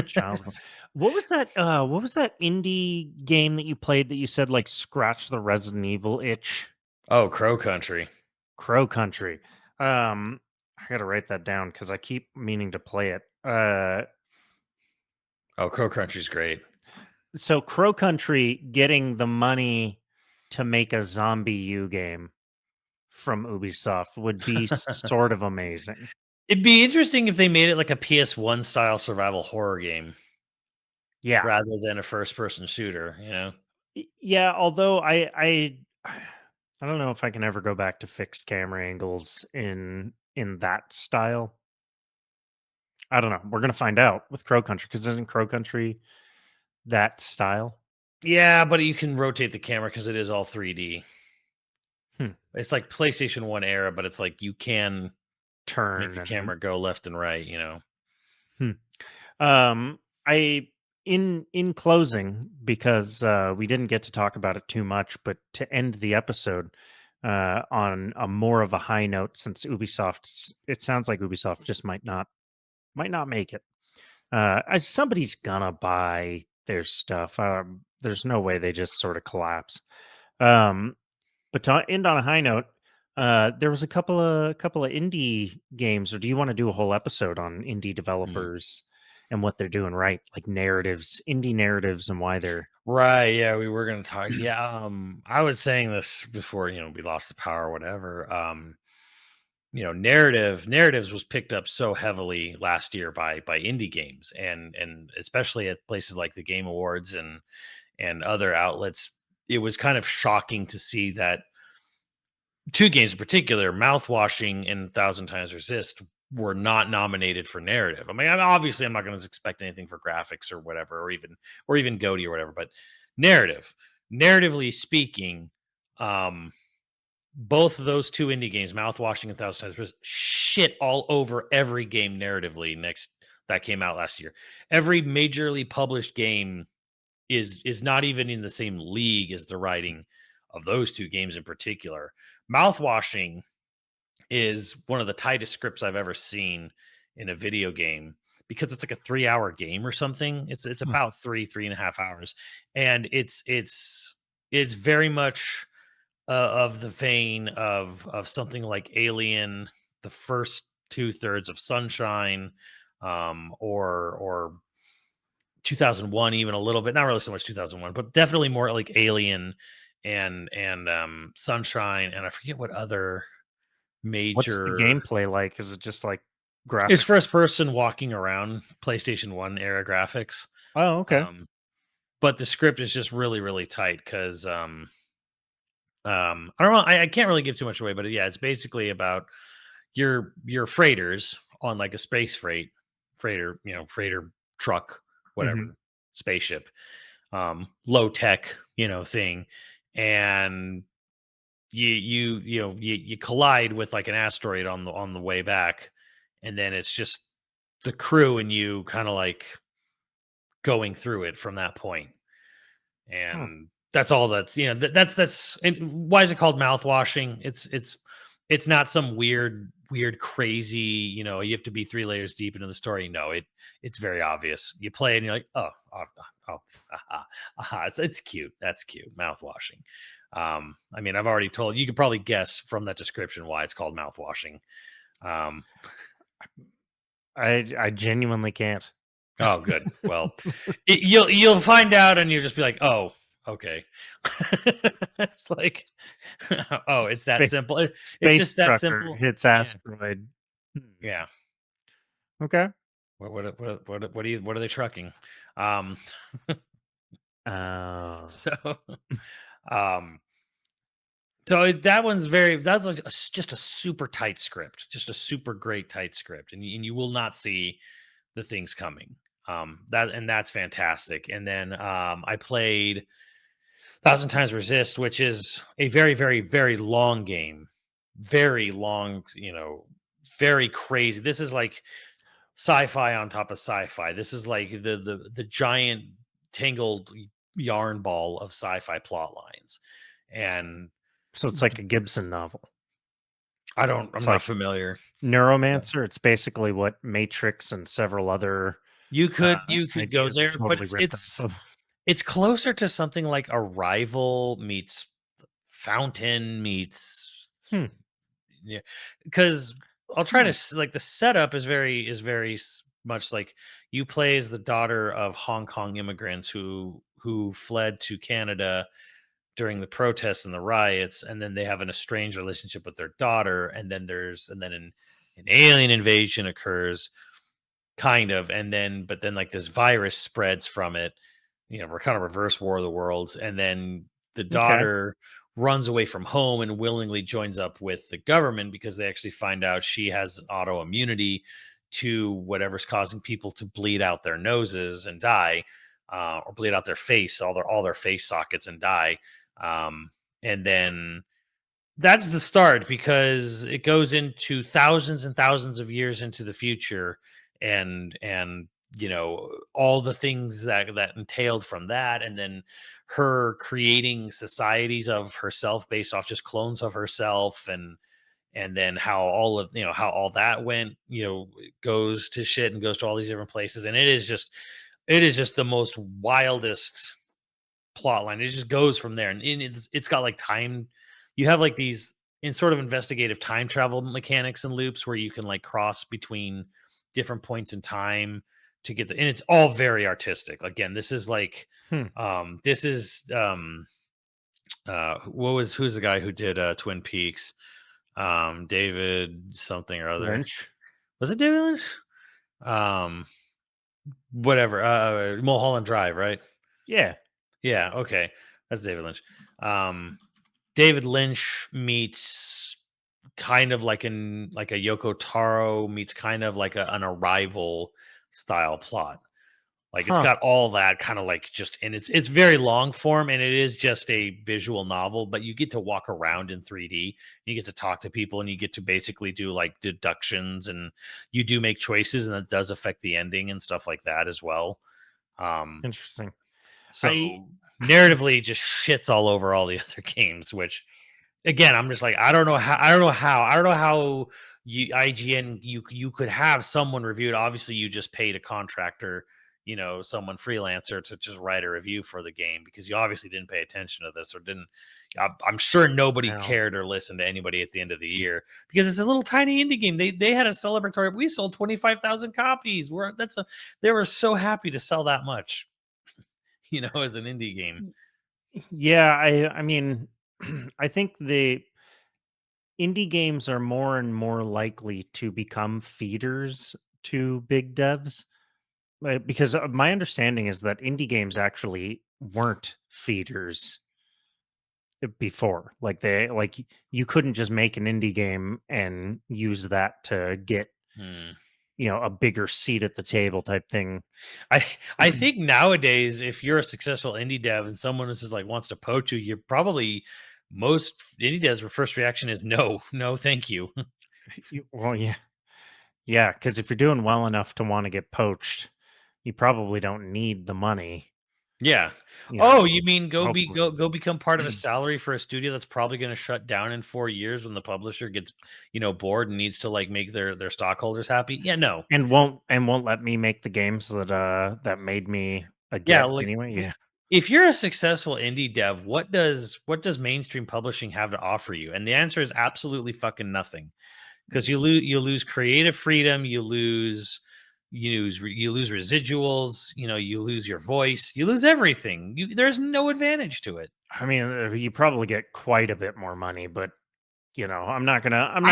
Child of what was that indie game that you played that you said like scratch the Resident Evil itch? Oh, Crow Country. Crow Country. I gotta write that down because I keep meaning to play it. Oh, Crow Country's great. So Crow Country getting the money to make a zombie U game from Ubisoft would be sort of amazing. It'd be interesting if they made it like a PS1 style survival horror game Yeah. rather than a first person shooter. Yeah, although I don't know if I can ever go back to fixed camera angles in that style. I don't know. We're gonna find out with Crow Country because isn't Crow Country that style? Yeah, but you can rotate the camera because it is all 3D. Hmm. It's like PlayStation 1 era, but it's like you can make Turn the and camera go left and right. hmm. I in closing because we didn't get to talk about it too much, but to end the episode on a more of a high note, since Ubisoft's, it sounds like Ubisoft just might not make it. Somebody's gonna buy their stuff. There's no way they just sort of collapse. Um, but to end on a high note, there was a couple of indie games. Or do you want to do a whole episode on indie Mhm. developers and what they're doing right, like narratives, indie narratives, and why they're Right. Yeah, we were gonna talk. Yeah, I was saying this before, we lost the power or whatever. Narratives was picked up so heavily last year by indie games and especially at places like the Game Awards and other outlets. It was kind of shocking to see that two games in particular, Mouthwashing and Thousand Times Resist, were not nominated for narrative. I mean, obviously, I'm not going to expect anything for graphics or whatever, or even GOTY or whatever, but narrative, narratively speaking, um, both of those two indie games, Mouthwashing and Thousand Times Resist, shit all over every game narratively next that came out last year. Every majorly published game is not even in the same league as the writing of those two games in particular. Mouthwashing is one of the tightest scripts I've ever seen in a video game because it's like a 3 hour game or something. It's huh, about 3.5 hours, and it's very much of the vein of something like Alien, the first 2/3 of Sunshine, or 2001, even a little bit, not really so much 2001, but definitely more like Alien and Sunshine, and I forget what other what's the major. gameplay like? Is it just like It's graphic? first person walking around, PlayStation 1 era graphics. Oh, okay. Um, but the script is just really, really tight because I don't know, I can't really give too much away, but yeah, it's basically about your freighters on like a space freighter truck, Hmm. whatever, spaceship, low tech, thing, and you collide with like an asteroid on the way back, and then it's just the crew and you kind of like going through it from that point. Huh. And that's all that's and why is it called mouthwashing? It's not some weird crazy, you have to be 3 layers deep into the story. No, it's very obvious. You play it and you're like, oh, aha, aha. It's cute. That's cute. Mouthwashing. I mean, I've already told you, could probably guess from that description why it's called mouthwashing. um I genuinely can't. oh, good. Well, you'll find out and you'll just be like, oh, okay. It's like, oh, it's that Space, simple. It's space just that trucker simple. hits Yeah. asteroid. Hmm. Yeah. Okay. What are they trucking? Um Oh. So, um, that one's that's like just a super tight script, just a super great tight script, and you will not see the things coming. That's fantastic. And then I played Thousand Times Resist, which is a very, very, very long game, very long, very crazy. This is like sci-fi on top of sci-fi. This is like the giant tangled yarn ball of sci-fi plot lines, and So it's like a Gibson novel. I'm It's not like familiar. Neuromancer. It's basically what Matrix and several other You could go ideas are there, but totally ripped off of. it's closer to something like Arrival meets Fountain meets, Hmm. yeah, because I'll try to Nice. like the setup is very much like you play as the daughter of Hong Kong immigrants who fled to Canada during the protests and the riots, and then they have an estranged relationship with their daughter, and then an alien invasion occurs, kind of, and then but then like this virus spreads from it. We're kind of reverse War of the Worlds, and then the Okay. daughter runs away from home and willingly joins up with the government because they actually find out she has autoimmunity to whatever's causing people to bleed out their noses and die, or bleed out their face, all their face sockets and die. um, and then that's the start because it goes into thousands and thousands of years into the future, and all the things that entailed from that, and then her creating societies of herself based off just clones of herself, and then how all that went, goes to shit and goes to all these different places, and it is just the most wildest plot line. It just goes from there, and it's got like time. You have like these in sort of investigative time travel mechanics and loops where you can like cross between different points in time to get and it's all very artistic. Again, this is like Hmm. this is who's the guy who did Twin Peaks? David something or other. Lynch. Was it David Lynch? Um Whatever. Mulholland Drive, right? Yeah. Yeah, okay. That's David Lynch. David Lynch meets kind of like a Yoko Taro meets kind of like an Arrival style plot. Like it's Huh. got all that kind of like just, and it's very long form, and it is just a visual novel, but you get to walk around in 3D. You get to talk to people, and you get to basically do like deductions, and you do make choices, and that does affect the ending and stuff like that as well. Um, Interesting. so I narratively, it just shits all over all the other games, which again, I'm just like, I don't know how you IGN you could have someone review it. Obviously, you just paid a contractor, someone freelancer to just write a review for the game because you obviously didn't pay attention to this or didn't. I'm sure nobody well, cared or listened to anybody at the end of the year because it's a little tiny indie game. They had a celebratory. We sold 25,000 copies. They were so happy to sell that much, as an indie game. yeah, I mean, I think the indie games are more and more likely to become feeders to big devs. Because my understanding is that indie games actually weren't feeders before. Like you couldn't just make an indie game and use that to get, Hmm. a bigger seat at the table type thing. I I think nowadays, if you're a successful indie dev and someone is just like wants to poach you, you're probably most indie devs' first reaction is no, no, thank you. Well, yeah. Yeah, because if you're doing well enough to want to get poached, you probably don't need the money, Yeah. you know, Oh, you mean hopefully. go become part of a salary for a studio that's probably going to shut down in 4 years when the publisher gets bored and needs to like make their stockholders happy? Yeah, no. And won't let me make the games that made me a Yeah, get like anyway. Yeah. if you're a successful indie dev, what does mainstream publishing have to offer you? And the answer is absolutely fucking nothing. Because you lose creative freedom, you lose residuals, you lose your voice, you lose everything. There's no advantage to it. I mean, you probably get quite a bit more money, but I'm not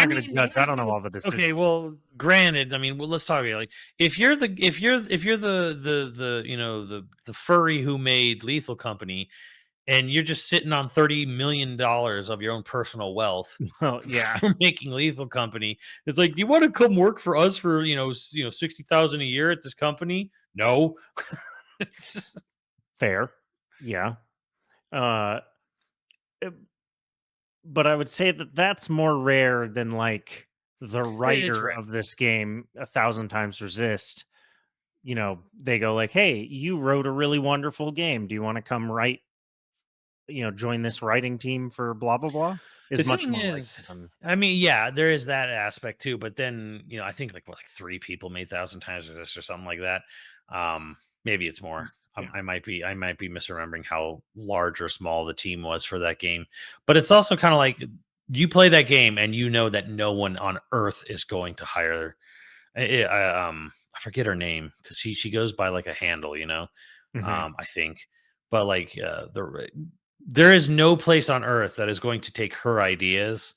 gonna judge. I here's don't know the all the okay. decisions. Well, granted, I mean, well, let's talk about like if you're the the furry who made Lethal Company, and you're just sitting on $30 million of your own personal wealth Well, yeah, for making Lethal Company. It's like, do you want to come work for us for 60,000 a year at this company? No. It's fair. Yeah. Uh, it- but I would say that that's more rare than like the it's writer rare. of this game, A Thousand Times Resist. They go like, "Hey, you wrote a really wonderful game. Do you want to come write? Join this writing team for blah blah blah." The Is much thing more likely is, than I mean, yeah, there is that aspect too. But then, I think like three people made Thousand Times Resist or something like that. Maybe it's more. yeah. I might be misremembering how large or small the team was for that game. But it's also kind of like you play that game and you know that no one on earth is going to hire. I forget her name because she goes by like a handle, Mhm. I think. But like there is no place on earth that is going to take her ideas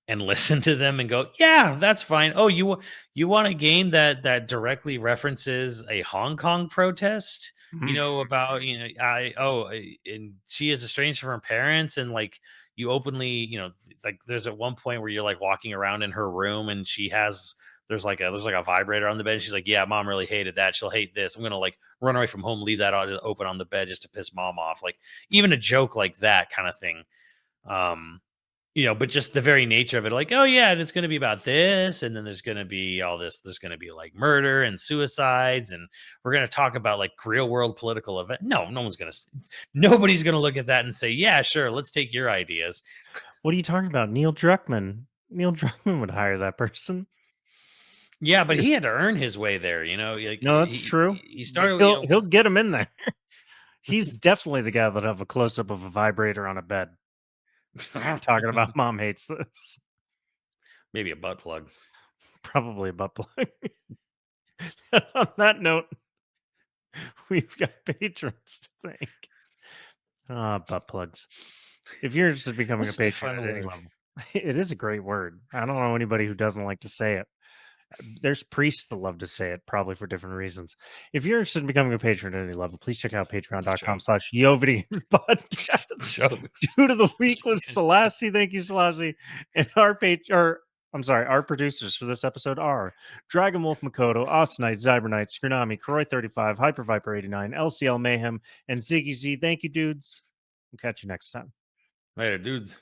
and listen to them and go, yeah, that's fine. Oh, you want a game that directly references a Hong Kong protest? Mhm. About and she is estranged from her parents, and like you openly, like there's at one point where you're like walking around in her room, and she has there's like a vibrator on the bed. And she's like, yeah, mom really hated that. She'll hate this. I'm gonna like run away from home, leave that open on the bed just to piss mom off. Like even a joke like that kind of thing. Um, but just the very nature of it, like, oh yeah, and it's going to be about this, and then there's going to be all this. There's going to be like murder and suicides, and we're going to talk about like real world political event. No, no one's going to. Nobody's going to look at that and say, yeah, sure, let's take your ideas. What are you talking about? Neil Druckmann. Neil Druckmann would hire that person. Yeah, but he had to earn his way there. Like No, that's true. he started. He'll get him in there. He's definitely the guy that have a close up of a vibrator on a bed. Talking about mom hates this. Maybe a butt plug. Probably a butt plug. On that note, we've got patrons to thank. Butt plugs. If you're interested in becoming a That's such a patron fun at any word. level, it is a great word. I don't know anybody who doesn't like to say it. There's priests that love to say it, probably for different reasons. If you're interested in becoming a patron at any level, please check out Joke. patreon.com/YoVideogames podcast. Joke. Dude of the week was Selassie. Thank you, Selassie. And our producers for this episode are Dragon Wolf Makoto, Osnite, Zybernite, Skronami, Kroy35, Hyper Viper 89, LCL Mayhem, and Ziggy Z. Thank you, dudes. We'll catch you next time. Later, dudes.